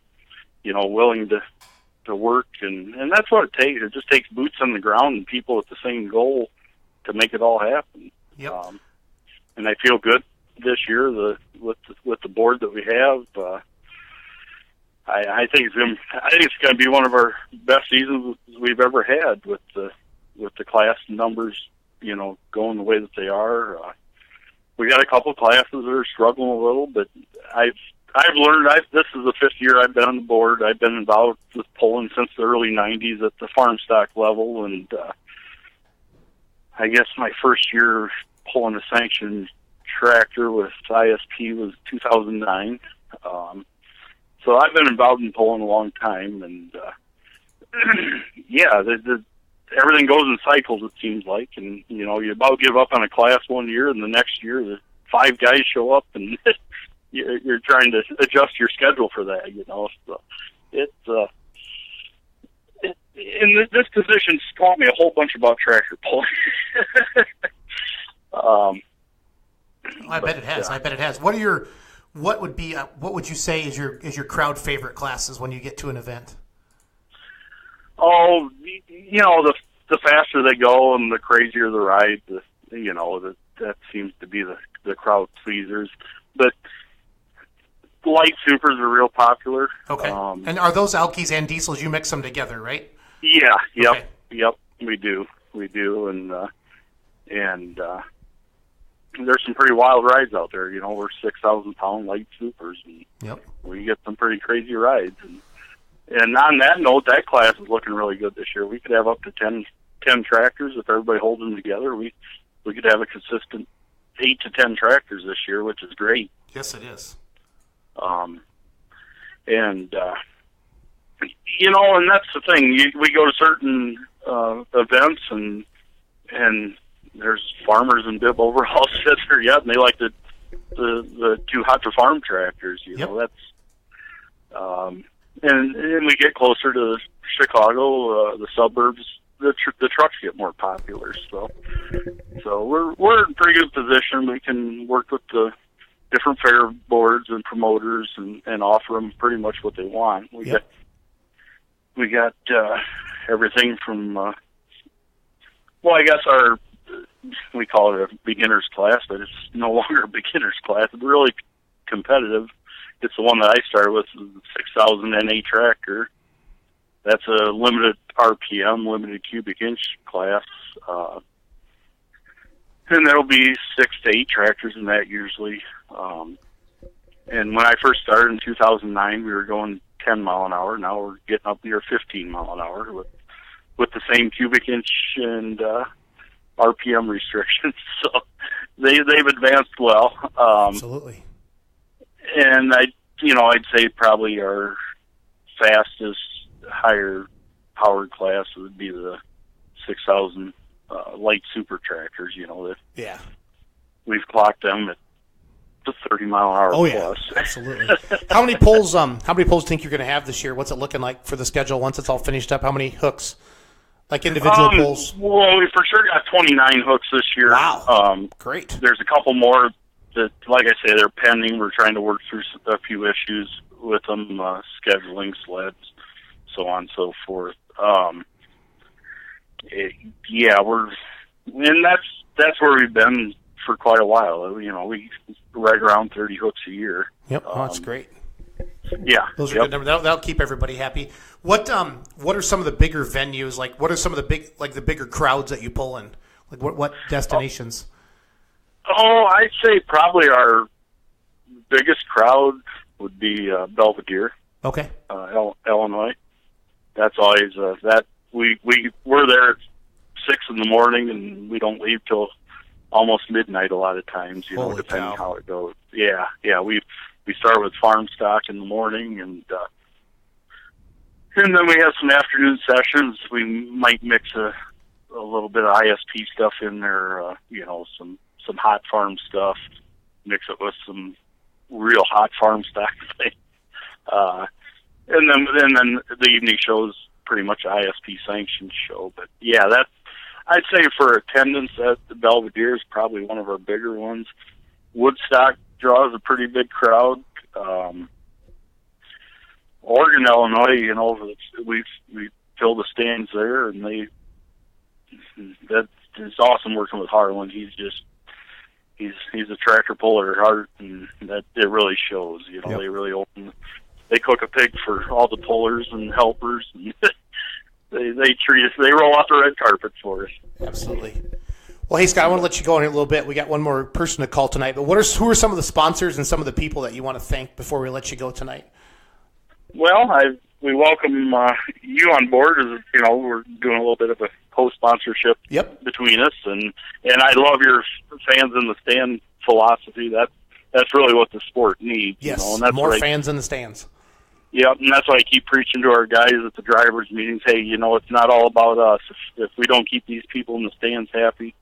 willing to work, and that's what it takes. It just takes boots on the ground and people with the same goal to make it all happen. Yep. And I feel good this year with the board that we have. I think it's going to be one of our best seasons we've ever had with the class numbers, going the way that they are. We got a couple classes that are struggling a little, but I've learned. This is the 5th year I've been on the board. I've been involved with pulling since the early '90s at the farm stock level, and I guess my first year pulling a sanctioned tractor with ISP was 2009. So I've been involved in pulling a long time, and everything goes in cycles, it seems like. And you about give up on a class one year, and the next year the 5 guys show up, and you're trying to adjust your schedule for that. So it's in this position taught me a whole bunch about tractor pulling. I bet it has. What would you say is your crowd favorite classes when you get to an event? Oh, the faster they go and the crazier the ride, that seems to be the crowd pleasers. But light supers are real popular. Okay. And are those alkies and diesels? You mix them together, right? Yeah. Yep. Okay. Yep. We do. And there's some pretty wild rides out there. We're 6,000-pound light supers, and we get some pretty crazy rides. And on that note, that class is looking really good this year. We could have up to 10 tractors if everybody holds them together. We could have a consistent 8 to 10 tractors this year, which is great. Yes, it is. And that's the thing. We go to certain events, and there's farmers in bib overalls that are and they like the too hot to farm tractors. That's and we get closer to Chicago, the suburbs. The trucks get more popular. So we're in a pretty good position. We can work with the different fair boards and promoters and offer them pretty much what they want. We got everything from I guess we call it a beginner's class, but it's no longer a beginner's class. It's really competitive. It's the one that I started with, the 6,000 NA tractor. That's a limited RPM, limited cubic inch class. And there'll be 6 to 8 tractors in that usually. And when I first started in 2009, we were going 10 mile an hour. Now we're getting up near 15 mile an hour with the same cubic inch and RPM restrictions. So they've advanced well. Absolutely. And I'd say probably our fastest, higher powered class would be the 6,000 light super tractors. We've clocked them at the 30 mile an hour plus. Absolutely. How many polls do you think you're going to have this year? What's it looking like for the schedule once it's all finished up? How many hooks? Like individual polls? Well, we for sure got 29 hooks this year. Wow. Great. There's a couple more that, like I say, they're pending. We're trying to work through a few issues with them, scheduling sleds, so on and so forth. and that's where we've been for quite a while. You know, we right around 30 hooks a year. Yep, that's great. Yeah, those are good numbers. That'll keep everybody happy. What are some of the bigger venues? Like, what are some of the bigger crowds that you pull in? Like, what destinations? I'd say probably our biggest crowd would be Belvedere. Okay. Illinois. That's always we're there at 6 a.m. and we don't leave till almost midnight a lot of times. You know, Holy depending cow. how it goes. Yeah. We start with farm stock in the morning, and then we have some afternoon sessions. We might mix a little bit of ISP stuff in there. You know, some hot farm stuff. Mix it with some real hot farm stock thing. And then the evening show's pretty much an ISP sanctioned show. But yeah, I'd say for attendance at the Belvedere is probably one of our bigger ones. Woodstock draws a pretty big crowd. Oregon, Illinois, you know, we fill the stands there, and it's awesome working with Harlan. He's a tractor puller at heart, and that it really shows. You know, Yep. They cook a pig for all the pullers and helpers, and they treat us. They roll out the red carpet for us. Absolutely. Well, hey, Scott, I want to let you go in here a little bit. We got one more person to call tonight, but who are some of the sponsors and some of the people that you want to thank before we let you go tonight? Well, we welcome you on board. As you know, we're doing a little bit of a co-sponsorship between us, and I love your fans in the stand philosophy. That's really what the sport needs. Yes, you know, and that's more fans in the stands. Yeah, and that's why I keep preaching to our guys at the drivers' meetings. Hey, you know, it's not all about us. If we don't keep these people in the stands happy,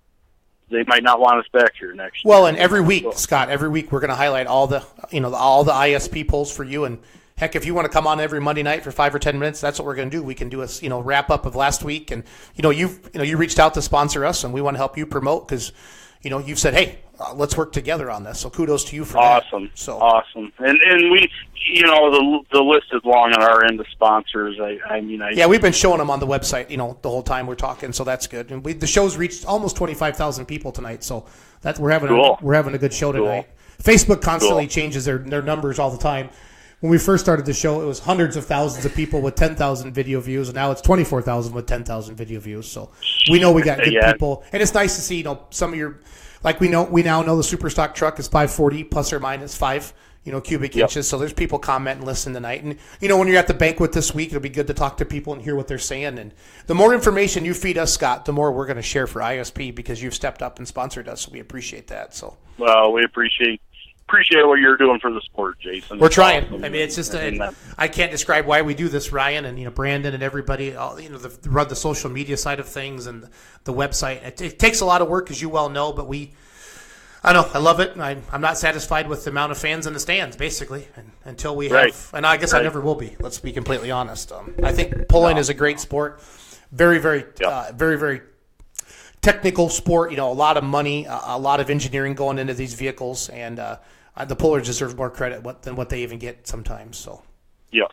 they might not want us back here next year. Well, and every week, Scott, we're going to highlight all the ISP polls for you. And heck, if you want to come on every Monday night for 5 or 10 minutes, that's what we're going to do. We can do a wrap up of last week, and you reached out to sponsor us, and we want to help you promote because you've said, hey, let's work together on this. So kudos to you for that. Awesome. And we, the list is long on our end of sponsors. We've been showing them on the website, the whole time we're talking. So that's good. And the show's reached almost 25,000 people tonight. So we're having a good show tonight. Cool. Facebook constantly changes their numbers all the time. When we first started the show, it was hundreds of thousands of people with 10,000 video views, and now it's 24,000 with 10,000 video views. So we know we got good people, and it's nice to see some of your. Like we now know the Superstock truck is 540 plus or minus 5 cubic inches. So there's people comment and listen tonight. And when you're at the banquet this week, it'll be good to talk to people and hear what they're saying. And the more information you feed us, Scott, the more we're going to share for ISP because you've stepped up and sponsored us. So we appreciate that. So we appreciate what you're doing for the sport, Jason. We're trying. Awesome. I mean, it's just I can't describe why we do this, Ryan, and Brandon and everybody. Run the social media side of things and the website. It takes a lot of work, as you well know, but I know I love it. I'm not satisfied with the amount of fans in the stands, basically, until we have. And I guess I never will be. Let's be completely honest. I think pulling is a great sport, very, very, very, very technical sport. A lot of money, a lot of engineering going into these vehicles, and the pullers deserve more credit than what they even get sometimes. So. Yeah.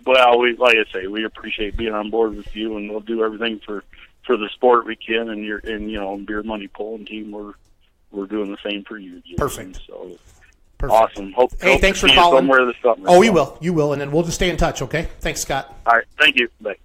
Well, like I say, we appreciate being on board with you, and we'll do everything for the sport we can. And Beer Money Pulling Team, we're doing the same for you, Jason. Perfect. So perfect. Awesome. Hope thanks for calling. Somewhere this summer. Oh, you will, and then we'll just stay in touch. Okay. Thanks, Scott. All right. Thank you. Bye.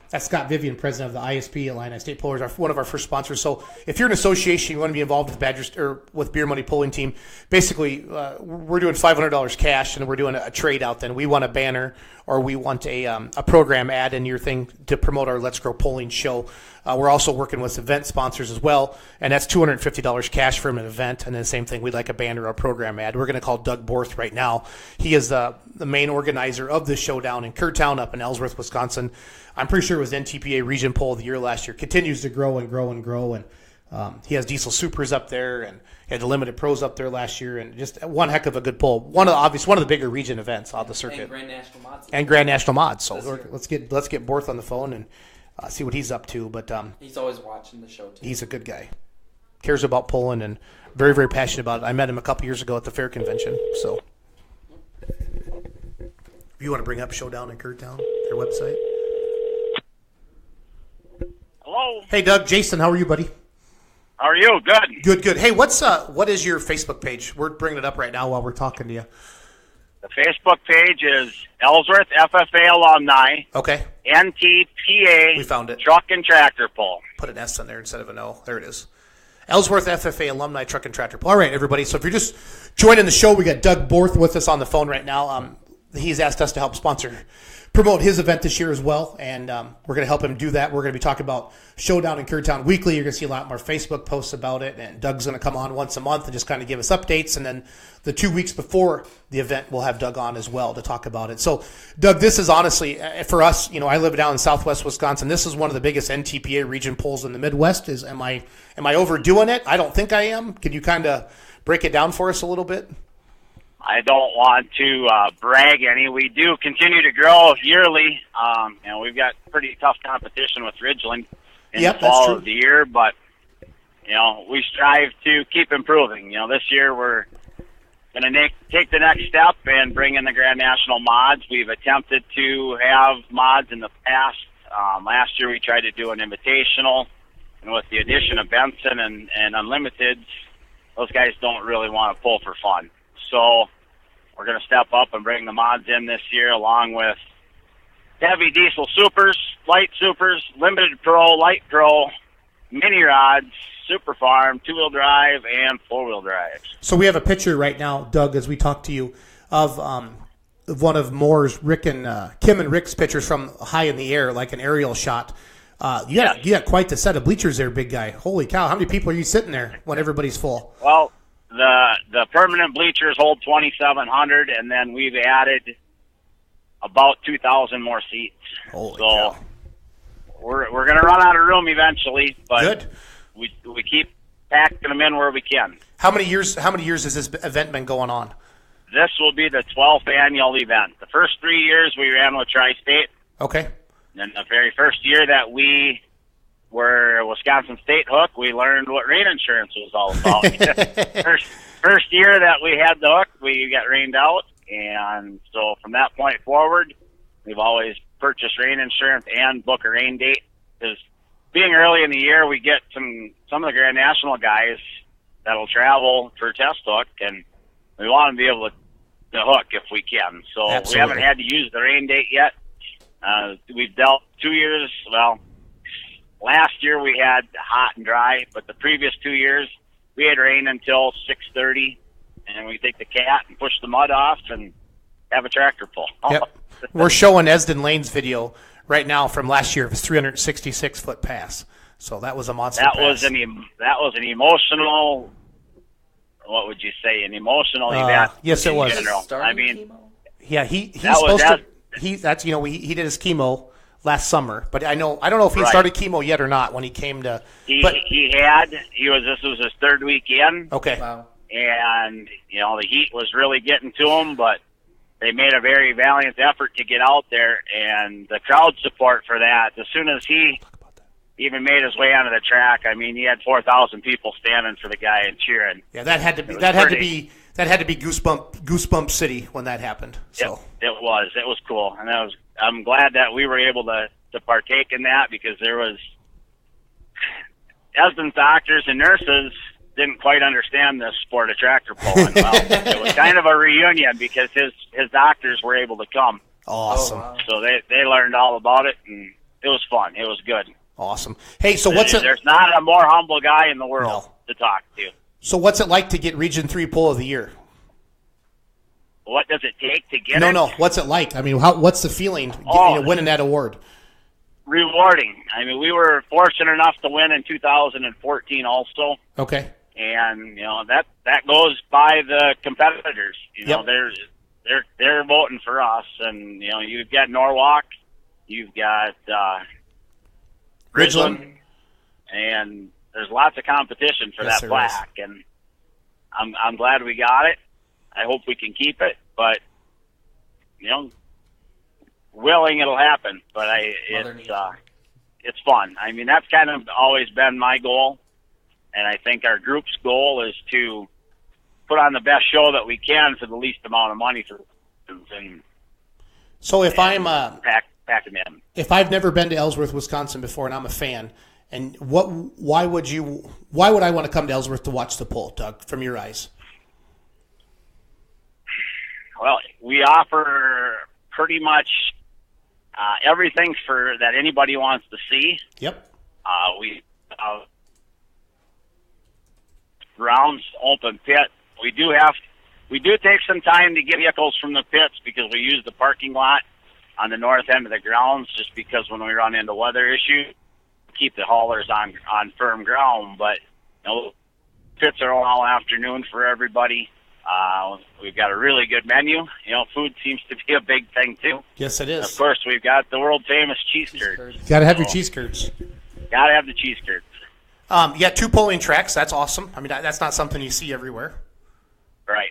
That's Hothem-Vivian, president of the ISP, Illini State Pullers, one of our first sponsors. So if you're an association, you want to be involved with Badgers or with Beer Money Pulling Team, basically we're doing $500 cash and we're doing a trade out. Then we want a banner or we want a program ad in your thing to promote our Let's Grow Pulling show. We're also working with event sponsors as well, and that's $250 cash from an event. And then the same thing, we'd like a banner or a program ad. We're going to call Doug Borth right now. He is the main organizer of the showdown in Kerrtown up in Ellsworth, Wisconsin. I'm pretty sure it was NTPA Region Poll of the Year last year. Continues to grow and grow and grow. And he has Diesel Supers up there, and he had the Limited Pros up there last year, and just one heck of a good poll. One of the bigger region events on the circuit. And Grand National Mods. So let's get Borth on the phone and see what he's up to. But he's always watching the show too. He's a good guy. Cares about pulling and very, very passionate about it. I met him a couple years ago at the fair convention. So if you want to bring up Showdown in Kerrtown, their website. Hello. Hello. Hey, Doug. Jason, how are you, buddy? How are you? Good. Good. Hey, what is your Facebook page? We're bringing it up right now while we're talking to you. The Facebook page is Ellsworth FFA Alumni. Okay. NTPA. We found it. Truck and Tractor Pull. Put an S on there instead of an O. There it is. Ellsworth FFA Alumni Truck and Tractor Pull. All right, everybody. So if you're just joining the show, we got Doug Borth with us on the phone right now. He's asked us to help promote his event this year as well, and we're going to help him do that. We're going to be talking about Showdown in Kerrtown weekly. You're going to see a lot more Facebook posts about it, and Doug's going to come on once a month and just kind of give us updates, and then the 2 weeks before the event, we'll have Doug on as well to talk about it. So, Doug, this is honestly, for us, I live down in southwest Wisconsin. This is one of the biggest NTPA region polls in the Midwest. Am I overdoing it? I don't think I am. Can you kind of break it down for us a little bit? I don't want to brag any. We do continue to grow yearly. We've got pretty tough competition with Ridgeland in the fall of the year, but we strive to keep improving. This year we're going to take the next step and bring in the Grand National mods. We've attempted to have mods in the past. Last year we tried to do an invitational, and with the addition of Benson and Unlimited, those guys don't really want to pull for fun. So we're going to step up and bring the mods in this year, along with heavy diesel supers, light supers, limited pro, light pro, mini rods, super farm, two-wheel drive, and four-wheel drive. So we have a picture right now, Doug, as we talk to you, of one of Moore's, Kim and Rick's pictures from high in the air, like an aerial shot. You got quite the set of bleachers there, big guy. Holy cow, how many people are you sitting there when everybody's full? Well, the permanent bleachers hold 2,700, and then we've added about 2,000 more seats. Holy cow. We're going to run out of room eventually, but good. We keep packing them in where we can. How many years has this event been going on? This will be the 12th annual event. The first 3 years we ran with Tri-State. Okay. And the very first year that we were Wisconsin State Hook, we learned what rain insurance was all about. first year that we had the hook, we got rained out, and so from that point forward, we've always purchased rain insurance and book a rain date. Because being early in the year, we get some of the Grand National guys that'll travel for test hook, and we want to be able to hook if we can. So Absolutely. We haven't had to use the rain date yet. We've dealt 2 years. Well, last year we had hot and dry, but the previous 2 years we had rain until 6:30, and we take the cat and push the mud off and have a tractor pull. Yep. We're showing Esden Lane's video right now from last year of his 366-foot pass. So that was a monster pass. That was an emotional. What would you say? An emotional event. Yes, it was. I mean, yeah, he did his chemo last summer, but I don't know if he started chemo yet or not when he came to. This was his third week in. Okay. Wow. And the heat was really getting to him, but they made a very valiant effort to get out there, and the crowd support for that. As soon as he even made his way onto the track, I mean, he had 4,000 people standing for the guy and cheering. Yeah, that had to be goosebump city when that happened. So it was cool, and I'm glad that we were able to partake in that, because there was Esden's doctors and nurses didn't quite understand the sport of tractor pulling. Well, it was kind of a reunion because his doctors were able to come. Awesome. So they learned all about it, and it was fun. It was good. Awesome. Hey, so there's not a more humble guy in the world to talk to. So what's it like to get Region 3 Pull of the Year? What does it take to get it? No. What's it like? I mean, what's the feeling winning that award? Rewarding. I mean, we were fortunate enough to win in 2014 also. Okay. And that goes by the competitors. They're voting for us, and you've got Norwalk, you've got Ridgeland, and there's lots of competition for that plaque. And I'm glad we got it. I hope we can keep it, but willing it'll happen. But it's fun. I mean, that's kind of always been my goal. And I think our group's goal is to put on the best show that we can for the least amount of money So if I'm pack them in. If I've never been to Ellsworth, Wisconsin before, and I'm a fan, And why would I want to come to Ellsworth to watch the pull, Doug, from your eyes? Well, we offer pretty much everything for that anybody wants to see. Yep. We rounds, open pit. We do take some time to get vehicles from the pits because we use the parking lot on the north end of the grounds just because when we run into weather issues, keep the haulers on firm ground. But pits are all afternoon for everybody. We've got a really good menu. Food seems to be a big thing too. Yes, it is. Of course, we've got the world famous cheese curds. Got to have your cheese curds. Got to have the cheese curds. You got 2 pulling tracks. That's awesome. I mean, that's not something you see everywhere. Right.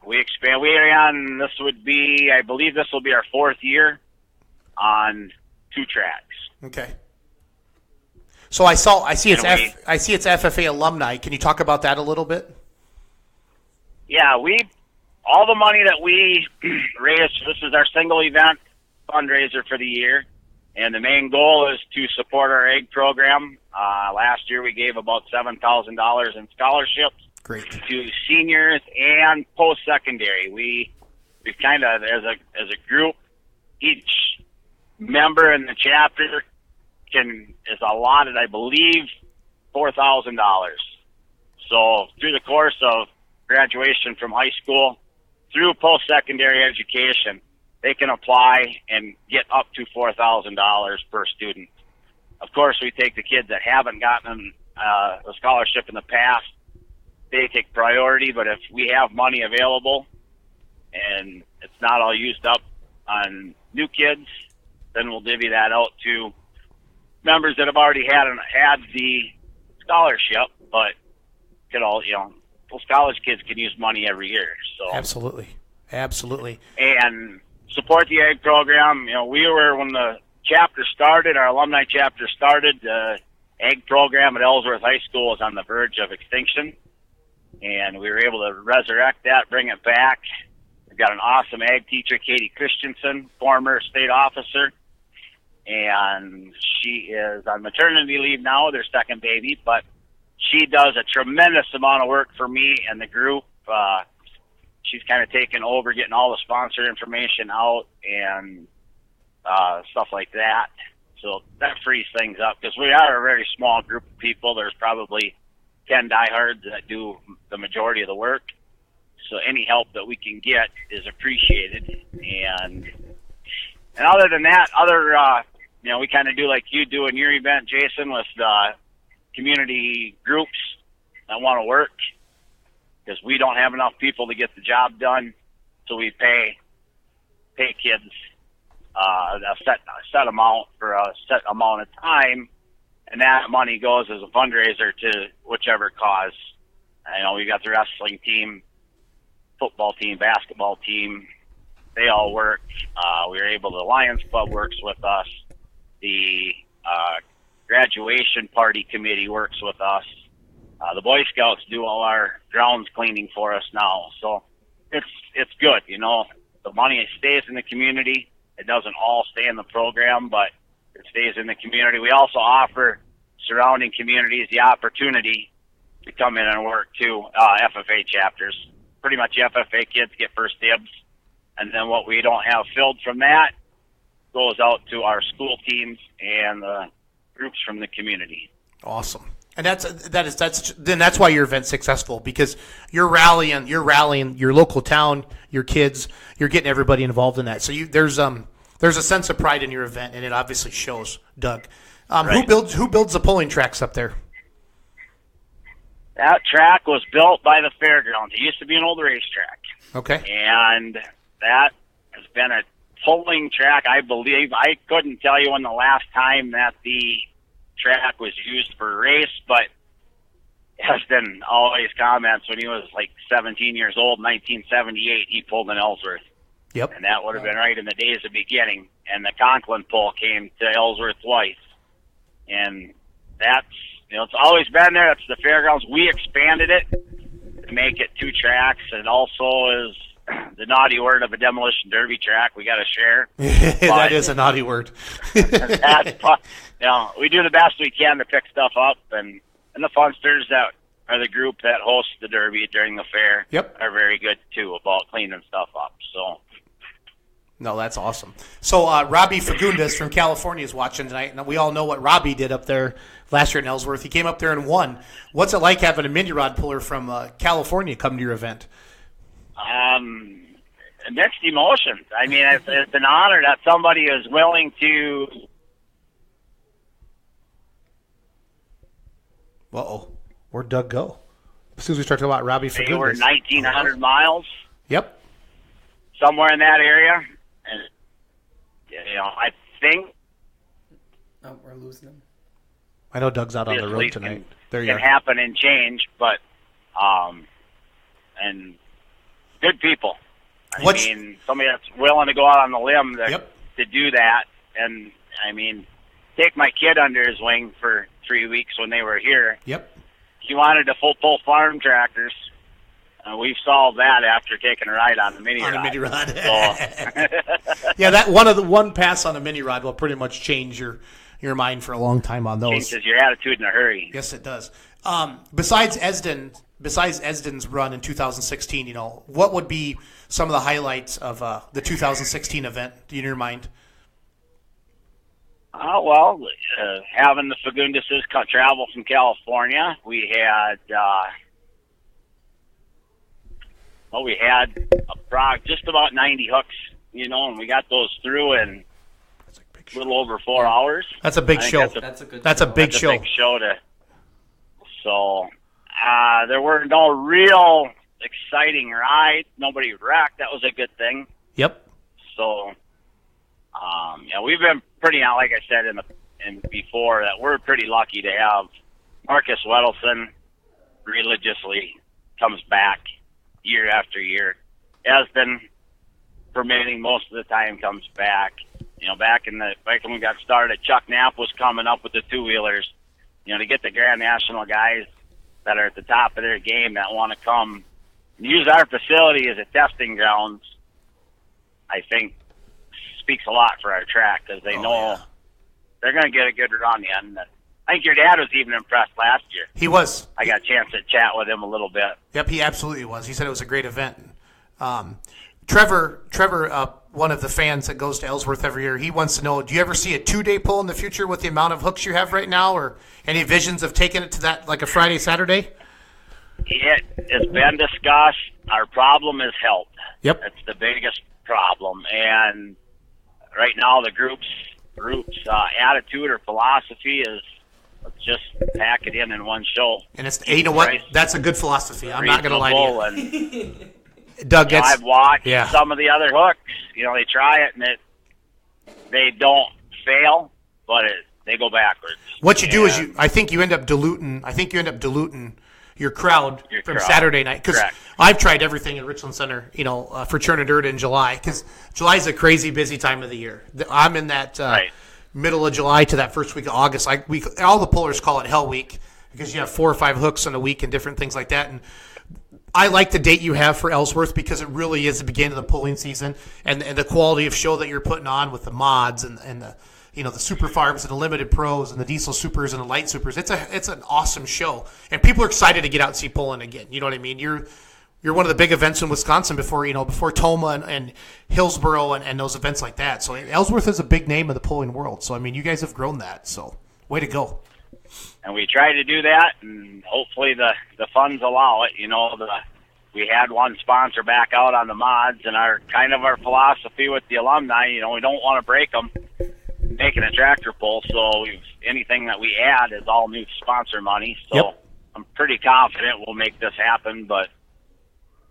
We expand. We are on. I believe this will be our 4th year on 2 tracks. Okay. So I see it's FFA alumni. Can you talk about that a little bit? Yeah, all the money that we raise, this is our single event fundraiser for the year, and the main goal is to support our egg program. Last year we gave about $7,000 in scholarships. Great. To seniors and post-secondary. We've kind of, as a group, each member in the chapter is allotted, I believe, $4,000. So through the course of graduation from high school through post-secondary education, they can apply and get up to $4,000 per student. Of course, we take the kids that haven't gotten a scholarship in the past. They take priority, but if we have money available and it's not all used up on new kids, then we'll divvy that out to members that have already had the scholarship, but those college kids can use money every year. So absolutely. And support the egg program. When the chapter started, our alumni chapter started, the egg program at Ellsworth High School was on the verge of extinction, and we were able to resurrect that, bring it back. We've got an awesome ag teacher, Katie Christensen, former state officer, and she is on maternity leave now, their second baby, but she does a tremendous amount of work for me and the group. She's kind of taken over getting all the sponsor information out and stuff like that. So that frees things up because we are a very small group of people. There's probably 10 diehards that do the majority of the work. So any help that we can get is appreciated. And other than that, we kind of do like you do in your event, Jason, with community groups that want to work, because we don't have enough people to get the job done, so we pay kids a set amount for a set amount of time, and that money goes as a fundraiser to whichever cause. We got the wrestling team, football team, basketball team. They all work. The Lions Club works with us. The graduation party committee works with us. The Boy Scouts do all our grounds cleaning for us now. So it's good. The money stays in the community. It doesn't all stay in the program, but it stays in the community. We also offer surrounding communities the opportunity to come in and work too. FFA chapters. Pretty much FFA kids get first dibs. And then what we don't have filled from that goes out to our school teams and the groups from the community. Awesome. And that's why your event's successful, because you're rallying your local town, your kids, you're getting everybody involved in that. So there's a sense of pride in your event, and it obviously shows. Doug, right. Who builds the pulling tracks up there? That track was built by the fairgrounds. It used to be an old racetrack. Okay. And that has been a pulling track, I believe. I couldn't tell you when the last time that the track was used for a race, but Heston always comments when he was like 17 years old, 1978, he pulled in Ellsworth. Yep. And that would have been right in the days of beginning. And the Conklin pull came to Ellsworth twice. And that's, it's always been there. That's the fairgrounds. We expanded it to make it 2 tracks. It also is the naughty word of a demolition derby track. We got to share. That is a naughty word. That's, we do the best we can to pick stuff up, and the Funsters that are the group that hosts the derby during the fair. Yep. Are very good too about cleaning stuff up. So. No, that's awesome. So Robbie Fagundes from California is watching tonight, and we all know what Robbie did up there last year in Ellsworth. He came up there and won. What's it like having a mini rod puller from California come to your event? Mixed emotions. I mean, it's an honor that somebody is willing to. Uh-oh. Where'd Doug go? As soon as we start talking about Robbie Fagundes. They were 1,900 miles. Yep. Somewhere in that area. And, I think. Oh, we're losing him. I know Doug's out on the road tonight. There you are. Can happen and change, but, and good people. I mean, somebody that's willing to go out on the limb to do that. And, I mean, take my kid under his wing for 3 weeks when they were here. Yep. He wanted to pull farm tractors. We've solved that after taking a ride on the mini rod. On a mini rod. So. Yeah, that one pass on a mini rod will pretty much change your mind for a long time on those. Changes your attitude in a hurry. Yes, it does. Besides Esden's run in 2016, what would be some of the highlights of the 2016 event in your mind? Having the Fagundeses travel from California, we had just about 90 hooks, and we got those through in a little over 4 hours. That's a big show. That's a big show. Big show so there were no real exciting rides. Nobody wrecked. That was a good thing. Yep. So, we've been pretty, like I said in before, that we're pretty lucky to have Marcus Wedelson religiously comes back year after year. Esden, permitting most of the time, comes back. Back when we got started, Chuck Knapp was coming up with the two-wheelers. To get the Grand National guys that are at the top of their game that want to come and use our facility as a testing grounds, I think speaks a lot for our track because they know they're going to get a good run in. I think your dad was even impressed last year. He was. I got a chance to chat with him a little bit. Yep, he absolutely was. He said it was a great event. Trevor, one of the fans that goes to Ellsworth every year, he wants to know, do you ever see a 2-day pull in the future with the amount of hooks you have right now, or any visions of taking it to that, like a Friday, Saturday? It has been discussed. Our problem is health. Yep. That's the biggest problem. And right now the group's attitude or philosophy is, let's just pack it in one show. And it's, what? That's a good philosophy. I'm not going to lie to you. Doug, I've watched some of the other hooks. They try it and they don't fail, but they go backwards. What you do is I think you end up diluting your crowd from Saturday night, because I've tried everything in Richland Center, for Churn and Dirt in July, because July is a crazy busy time of the year. I'm in that middle of July to that first week of August. All the pullers call it Hell Week because you have 4 or 5 hooks in a week and different things like that. And I like the date you have for Ellsworth because it really is the beginning of the pulling season, and the quality of show that you're putting on with the mods and the the super farms and the limited pros and the diesel supers and the light supers. It's an awesome show, and people are excited to get out and see pulling again. You know what I mean? You're one of the big events in Wisconsin before Toma and Hillsboro and those events like that. So Ellsworth is a big name in the pulling world. So you guys have grown that. So way to go. And we try to do that, and hopefully the funds allow it. We had one sponsor back out on the mods, and our philosophy with the alumni, we don't want to break them making a tractor pull. So anything that we add is all new sponsor money. So I'm pretty confident we'll make this happen, but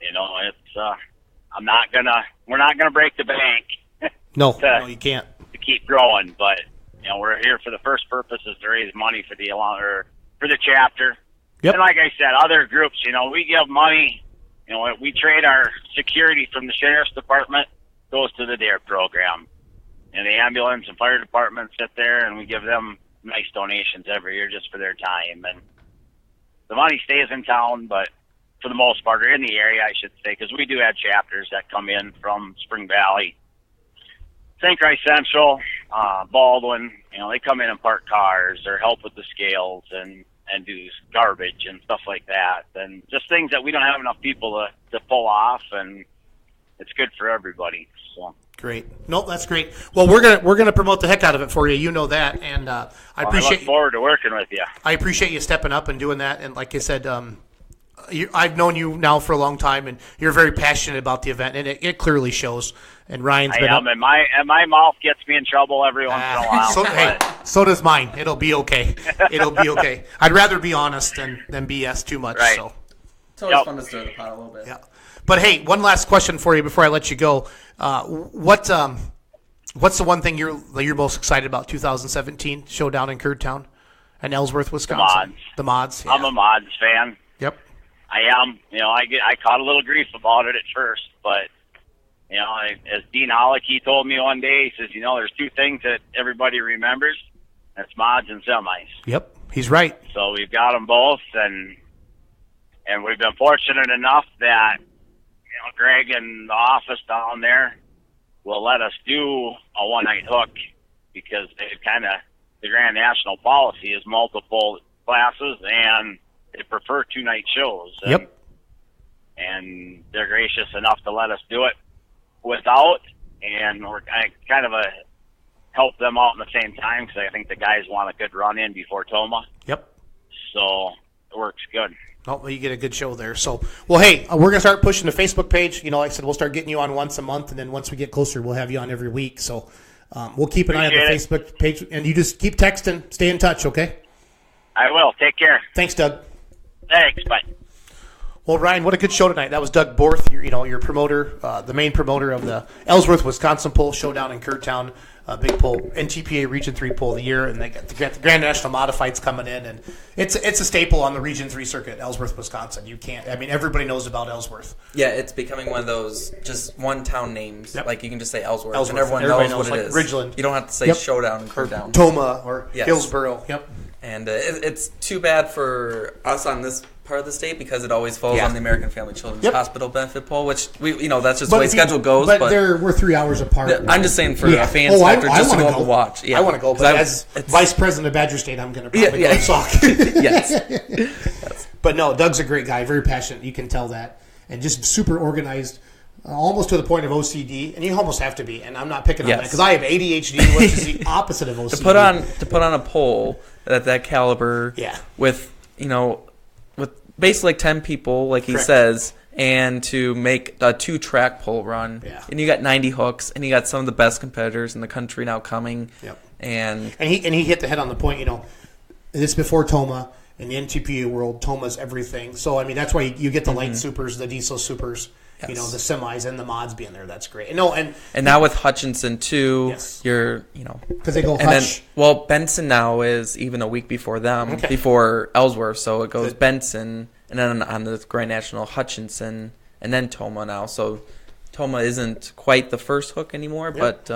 we're not gonna break the bank. No, you can't. To keep growing, but we're here for the first purpose is to raise money for for the chapter. Yep. And like I said, other groups, we give money. We trade our security from the sheriff's department goes to the DARE program, and the ambulance and fire department sit there, and we give them nice donations every year just for their time. And the money stays in town, but for the most part, or in the area, I should say, because we do have chapters that come in from Spring Valley, St. Croix Central, Baldwin. They come in and park cars or help with the scales and do garbage and stuff like that, and just things that we don't have enough people to pull off, and it's good for everybody. So great. Nope, that's great. Well, we're gonna promote the heck out of it for you. You know that, and I appreciate. I look forward to working with you. I appreciate you stepping up and doing that. And like I said, I've known you now for a long time, and you're very passionate about the event, and it clearly shows. And Ryan's been up. And my mouth gets me in trouble every once in a while. So does mine. It'll be okay. It'll be okay. I'd rather be honest than BS too much. Right. So it's always fun to stir the pot a little bit. Yeah. But hey, one last question for you before I let you go. What's the one thing you're most excited about 2017 showdown in Kurdtown and Ellsworth, Wisconsin? The mods. The mods. Yeah. I'm a mods fan. Yep. I am. I caught a little grief about it at first, but as Dean Hollicky told me one day, he says, there's two things that everybody remembers. That's mods and semis. Yep, he's right. So we've got them both, and we've been fortunate enough that Greg and the office down there will let us do a one-night hook, because the Grand National policy is multiple classes, and they prefer two-night shows. Yep. And they're gracious enough to let us do it without, and we're kind of help them out in the same time, because I think the guys want a good run in before Toma. Yep. So it works good. Oh, well, you get a good show there. So, well, hey, we're going to start pushing the Facebook page. Like I said, we'll start getting you on once a month, and then once we get closer, we'll have you on every week. So we'll keep an eye on the Facebook page, and you just keep texting. Stay in touch, okay? I will. Take care. Thanks, Doug. Thanks. Bye. Well, Ryan, what a good show tonight. That was Doug Borth, your promoter, the main promoter of the Ellsworth, Wisconsin Pole Showdown in Kurdtown, big pole, NTPA Region 3 Pole of the Year, and they got the Grand National Modifieds coming in, and it's a staple on the Region 3 circuit, Ellsworth, Wisconsin. Everybody knows about Ellsworth. Yeah, it's becoming one of those just one-town names. Yep. Like, you can just say Ellsworth and everybody knows what like it is. Ridgeland. You don't have to say Showdown and Kurdtown. Toma or Hillsboro. Yep. And it's too bad for us on this part of the state, because it always falls on the American Family Children's Hospital benefit pole, which that's just the way schedule goes. But we're 3 hours apart. I'm just saying for a fan factor, just to go up and watch. Yeah. I want to go, but as vice president of Badger State, I'm going to probably go and sock. Yes. But no, Doug's a great guy, very passionate. You can tell that, and just super organized. Almost to the point of OCD, and you almost have to be. And I'm not picking on that, because I have ADHD, which is the opposite of OCD. To put on a pole at that caliber, with basically like 10 people, like he says, and to make a 2-track pole run, and you got 90 hooks, and you got some of the best competitors in the country now coming, and he hit the head on the point. This before Toma. In the NTPA world, Toma's everything. So that's why you get the light supers, the diesel supers. Yes. The semis and the mods being there. That's great. And now with Hutchinson too, you're because they go Hutch. Benson now is even a week before them, before Ellsworth. So it goes Benson, and then on the Grand National Hutchinson, and then Toma now. So Toma isn't quite the first hook anymore, but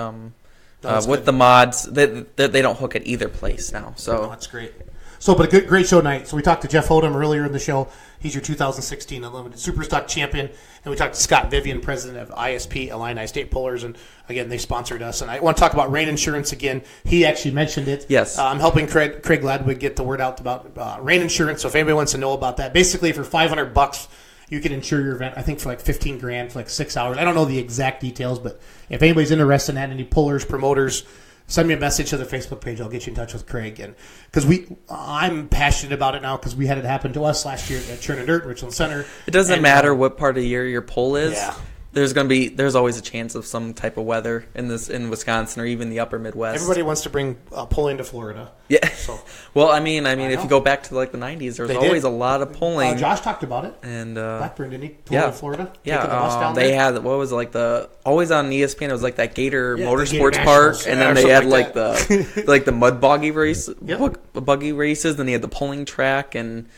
with the mods, they don't hook at either place now. So that's great. So, but a great show tonight. So we talked to Jeff Hothem earlier in the show. He's your 2016 Unlimited Superstock champion. And we talked to Hothem-Vivian, president of ISP, Illini State Pullers. And, again, they sponsored us. And I want to talk about rain insurance again. He actually mentioned it. Yes. I'm helping Craig Ladwig get the word out about rain insurance. So if anybody wants to know about that, basically for $500, you can insure your event, I think, for like $15,000 for like 6 hours. I don't know the exact details, but if anybody's interested in that, any pullers, promoters, send me a message to the Facebook page. I'll get you in touch with Craig, and because I'm passionate about it now because we had it happen to us last year at Churn and Dirt, Richland Center. It doesn't matter what part of the year your poll is. Yeah. There's always a chance of some type of weather in Wisconsin or even the upper Midwest. Everybody wants to bring polling to Florida. Yeah. So, well, I mean, if you go back to like the 90s, there was always a lot of polling. Josh talked about it. And Blackburn, didn't he? Polling in Florida. Yeah. They had always on ESPN. It was like that Gator Motorsports Park, and then they had like the mud buggy race, buggy races. Then they had the polling track, and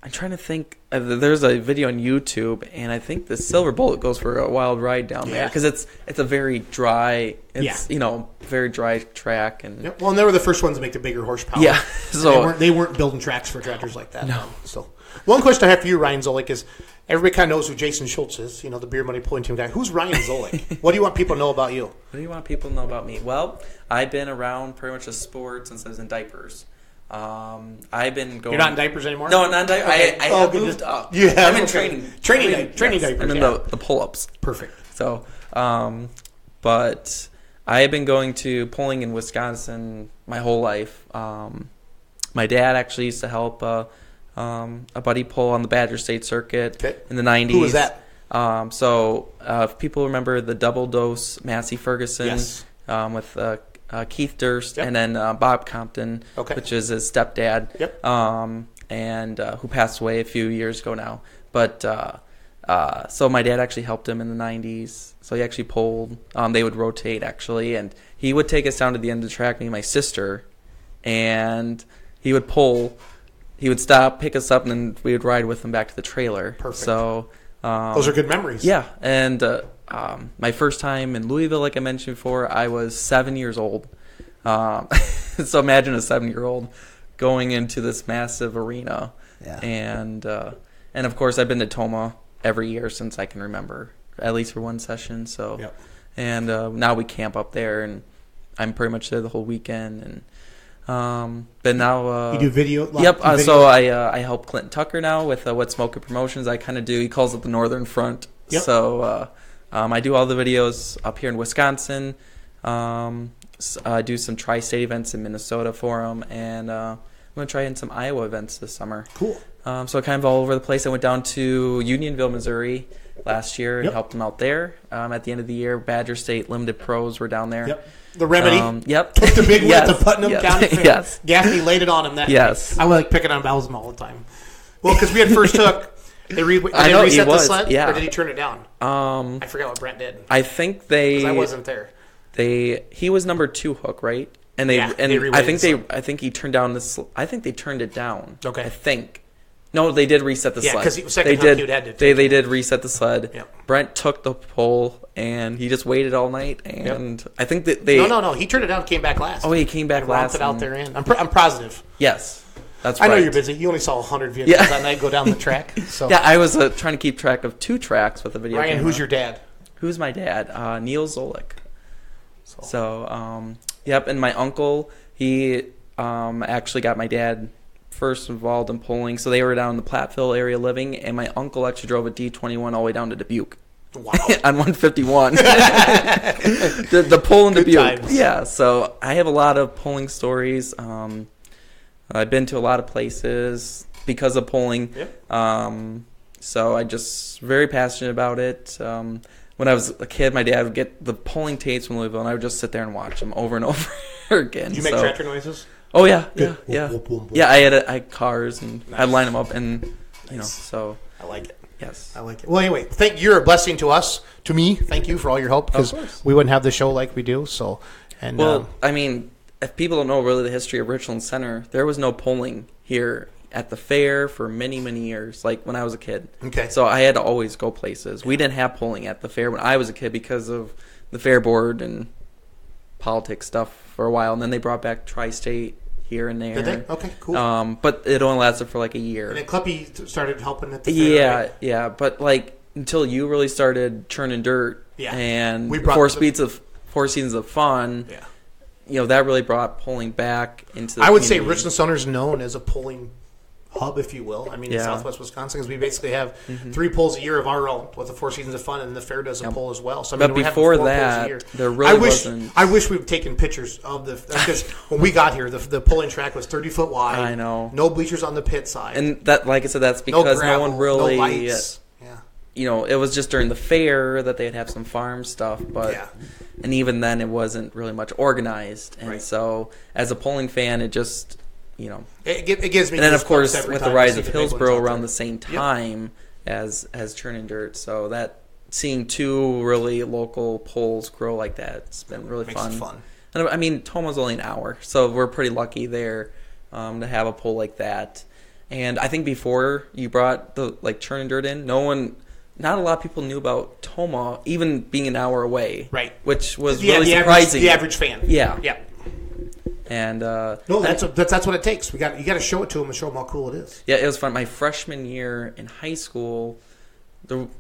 I'm trying to think. There's a video on YouTube, and I think the Silver Bullet goes for a wild ride down there because it's a very dry, very dry track. And well, and they were the first ones to make the bigger horsepower. Yeah, so they weren't building tracks for tractors like that. No. So one question I have for you, Ryan Zolik, is everybody kind of knows who Jason Schultz is, the beer money pulling team guy. Who's Ryan Zolik? What do you want people to know about you? What do you want people to know about me? Well, I've been around pretty much the sport since I was in diapers. I've been going. You're not in diapers anymore? No, not in diapers. Okay. I have moved up. I'm in training diapers. I'm in the pull-ups. Perfect. So, but I have been going to pulling in Wisconsin my whole life. My dad actually used to help a buddy pull on the Badger State circuit in the 90s. Who was that? If people remember the double dose Massey Ferguson with Keith Durst and then Bob Compton, which is his stepdad, and who passed away a few years ago now. But so my dad actually helped him in the 90s. So he actually pulled. They would rotate actually, and he would take us down to the end of the track, me and my sister, and he would pull. He would stop, pick us up, and then we would ride with him back to the trailer. Perfect. So those are good memories. Yeah, and my first time in Louisville, like I mentioned before, I was 7 years old. So imagine a 7-year-old going into this massive arena. Yeah. And of course, I've been to Toma every year since I can remember, at least for one session. So, and now we camp up there, and I'm pretty much there the whole weekend. And but now you do video. Yep. So I help Clinton Tucker now with What Smoking Promotions. I kind of do. He calls it the Northern Front. Yep. So I do all the videos up here in Wisconsin. I do some tri-state events in Minnesota for him, and I'm going to try in some Iowa events this summer. Cool. So kind of all over the place. I went down to Unionville, Missouri last year and helped them out there. At the end of the year, Badger State Limited Pros were down there. Yep. The Remedy. Yep. Took the big win to Putnam County. Yes. Gaffney laid it on him that day. I would like picking on Bowsman all the time. Well, because we had first hook. Did they reset the sled? Yeah. Or did he turn it down? I forgot what Brent did. I think they. Because I wasn't there. He was number 2 hook, right? And they I think he turned down this. I think they turned it down. Okay. I think. No, they did reset the sled. Yeah, because second hook you had to. They did reset the sled. Yep. Brent took the pole and he just waited all night. And I think that they. No. He turned it down. And came back last. Oh, he came back last. It out there in. I'm positive. Yes. That's right. I know you're busy. You only saw 100 vehicles that night go down the track. So. Yeah, I was trying to keep track of 2 tracks with the video. Ryan, who's your dad? Who's my dad? Neil Zolik. So, yep, and my uncle, he actually got my dad first involved in pulling. So they were down in the Platteville area living, and my uncle actually drove a D21 all the way down to Dubuque. Wow. On 151. the pull in Dubuque. Times. Yeah, so I have a lot of pulling stories. I've been to a lot of places because of pulling. Yep. So I just very passionate about it. When I was a kid, my dad would get the pulling tapes from Louisville, and I would just sit there and watch them over and over again. Did you make tractor noises? Oh yeah, yeah. Yeah, I had cars, and I'd line them up, and so I like it. Yes, I like it. Well, anyway, you're a blessing to us, to me. Thank you for all your help, because we wouldn't have the show like we do. So, and I mean, if people don't know really the history of Richland Center, there was no pulling here at the fair for many, many years, like when I was a kid. Okay. So I had to always go places. We didn't have pulling at the fair when I was a kid because of the fair board and politics stuff for a while. And then they brought back Tri-State here and there. Did they? Okay, cool. But it only lasted for like a year. And then Cluppy started helping at the fair, right? Yeah. But like until you really started churning dirt and we brought Four Seasons of Fun, that really brought pulling back into the I would community. say Richland Center is known as a pulling hub, if you will. I mean, in Southwest Wisconsin, because we basically have 3 pulls a year of our own with the Four Seasons of Fun, and the fair does a pull as well. So, I mean, but before that, there really wasn't. I wish we'd taken pictures of because when we got here, the pulling track was 30 foot wide. I know. No bleachers on the pit side. And that, like I said, that's because no one really. No lights. It was just during the fair that they'd have some farm stuff, and even then it wasn't really much organized. And so, as a pulling fan, it just. It gives me. And then, of course, with the rise of Hillsboro around the same time as Churning Dirt, so that seeing 2 really local pulls grow like that, it's been really fun. Makes it fun. And I mean, Toma's only an hour, so we're pretty lucky there to have a pull like that. And I think before you brought the Churn and Dirt in, not a lot of people knew about Tomah, even being an hour away. Right. Which was really surprising. The average fan. Yeah. Yeah. And that's what it takes. You got to show it to them and show them how cool it is. Yeah, it was fun. My freshman year in high school, if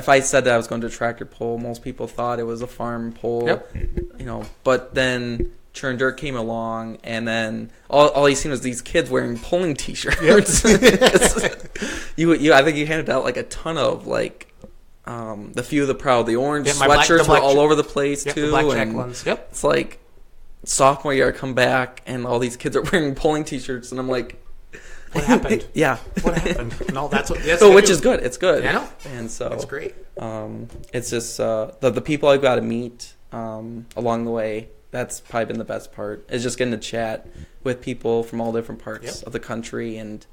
I said that I was going to a tractor pull, most people thought it was a farm pull. Yep. But then Churn and Dirt came along, and then all you seen was these kids wearing pulling T-shirts. Yep. I think you handed out a ton of the Few of the Proud, the orange sweatshirts were all over the place too. The blackjack ones. Yep. It's sophomore year, I come back and all these kids are wearing pulling T-shirts, and I'm like, what happened? Yeah. What happened? No, that's which is good. It's good. I know. And so it's great. It's just the people I've got to meet along the way. That's probably been the best part. Is just getting to chat with people from all different parts of the country, and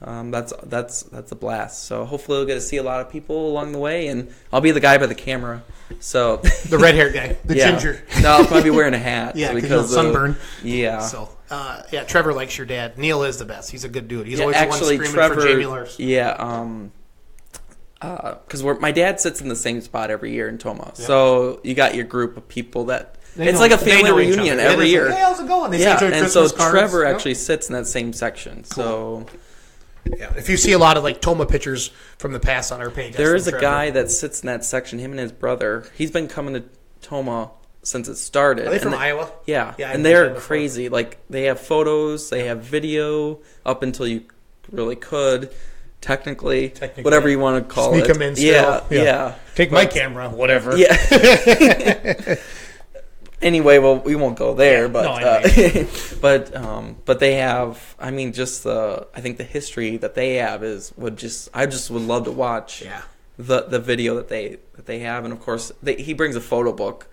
that's a blast. So hopefully we'll get to see a lot of people along the way, and I'll be the guy by the camera. So the red haired guy, the ginger. No, I'll probably be wearing a hat. Yeah, because sunburn. Yeah. So Trevor likes your dad. Neil is the best. He's a good dude. He's always the one screaming Trevor, for Jamie Lurs. Yeah. Because my dad sits in the same spot every year in Tomah. Yep. So you got your group of people that it's like a family reunion every year. Hey, how's it going? And so Trevor actually sits in that same section. Cool. So if you see a lot of Tomah pictures from the past on our page, there is a guy that sits in that section. Him and his brother. He's been coming to Tomah since it started. Are they from Iowa? Yeah, and they're crazy. They have photos, they have video up until you really could. Technically, whatever you want to call Sneak it. Them in still. Yeah. Take my camera, whatever. Yeah. Anyway, we won't go there, but they have. I mean, I think the history that they have I just would love to watch. Yeah. The video that they have, and of course he brings a photo book,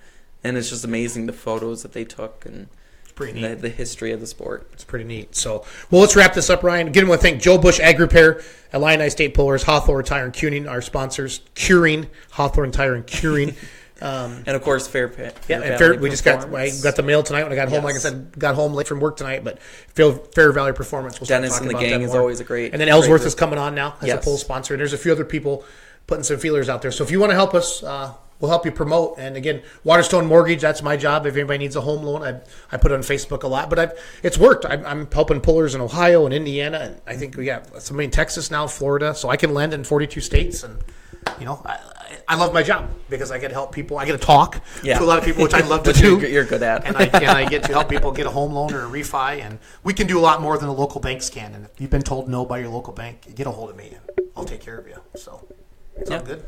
and it's just amazing the photos that they took and. Pretty neat. The history of the sport. It's pretty neat. So, let's wrap this up, Ryan. Again, I want to thank Joe Bush Ag Repair, Illini State Pullers, Hawthorne Tire and Curing, our sponsors. Hawthorne Tire and Curing. And of course, Fair we just got the mail tonight when I got home. Like I said, got home late from work tonight, but Fair Valley Performance. We'll Dennis and the gang is always a great. And then Ellsworth is coming on now as a pull sponsor. And there's a few other people putting some feelers out there. So if you want to help us, we'll help you promote. And again, Waterstone Mortgage, that's my job. If anybody needs a home loan, I put it on Facebook a lot. But it's worked. I'm helping pullers in Ohio and Indiana. And I think we got somebody in Texas now, Florida. So I can lend in 42 states. And, I love my job because I get to help people. I get to talk to a lot of people, which I love to do. You're good at. And I get to help people get a home loan or a refi. And we can do a lot more than the local banks can. And if you've been told no by your local bank, get a hold of me and I'll take care of you. So, sound good?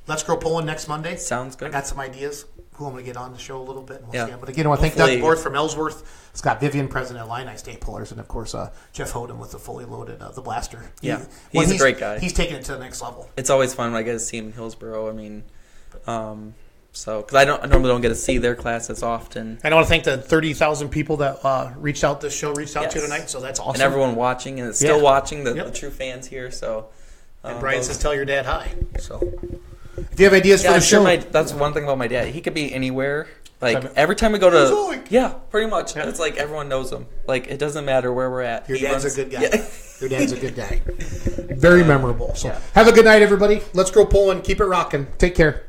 Let's go pulling next Monday. Sounds good. I got some ideas who I'm going to get on the show a little bit. And we'll see. But again, I want to thank Doug Borth from Ellsworth, Hothem-Vivian, president of Illini State Pullers, and of course Jeff Hothem with the fully loaded the blaster. Yeah, he's a great guy. He's taking it to the next level. It's always fun when I get to see him in Hillsboro. I mean, because I normally don't get to see their class as often. And I want to thank the 30,000 people that reached out to tonight. So that's awesome. And everyone watching and still watching the true fans here. So. And Brian says, "Tell your dad hi." So. If you have ideas for the show, that's one thing about my dad. He could be anywhere. Every time we go to, pretty much. Yeah. It's everyone knows him. It doesn't matter where we're at. Your dad's a good guy. Yeah. Your dad's a good guy. Very memorable. So have a good night, everybody. Let's go pulling. Keep it rocking. Take care.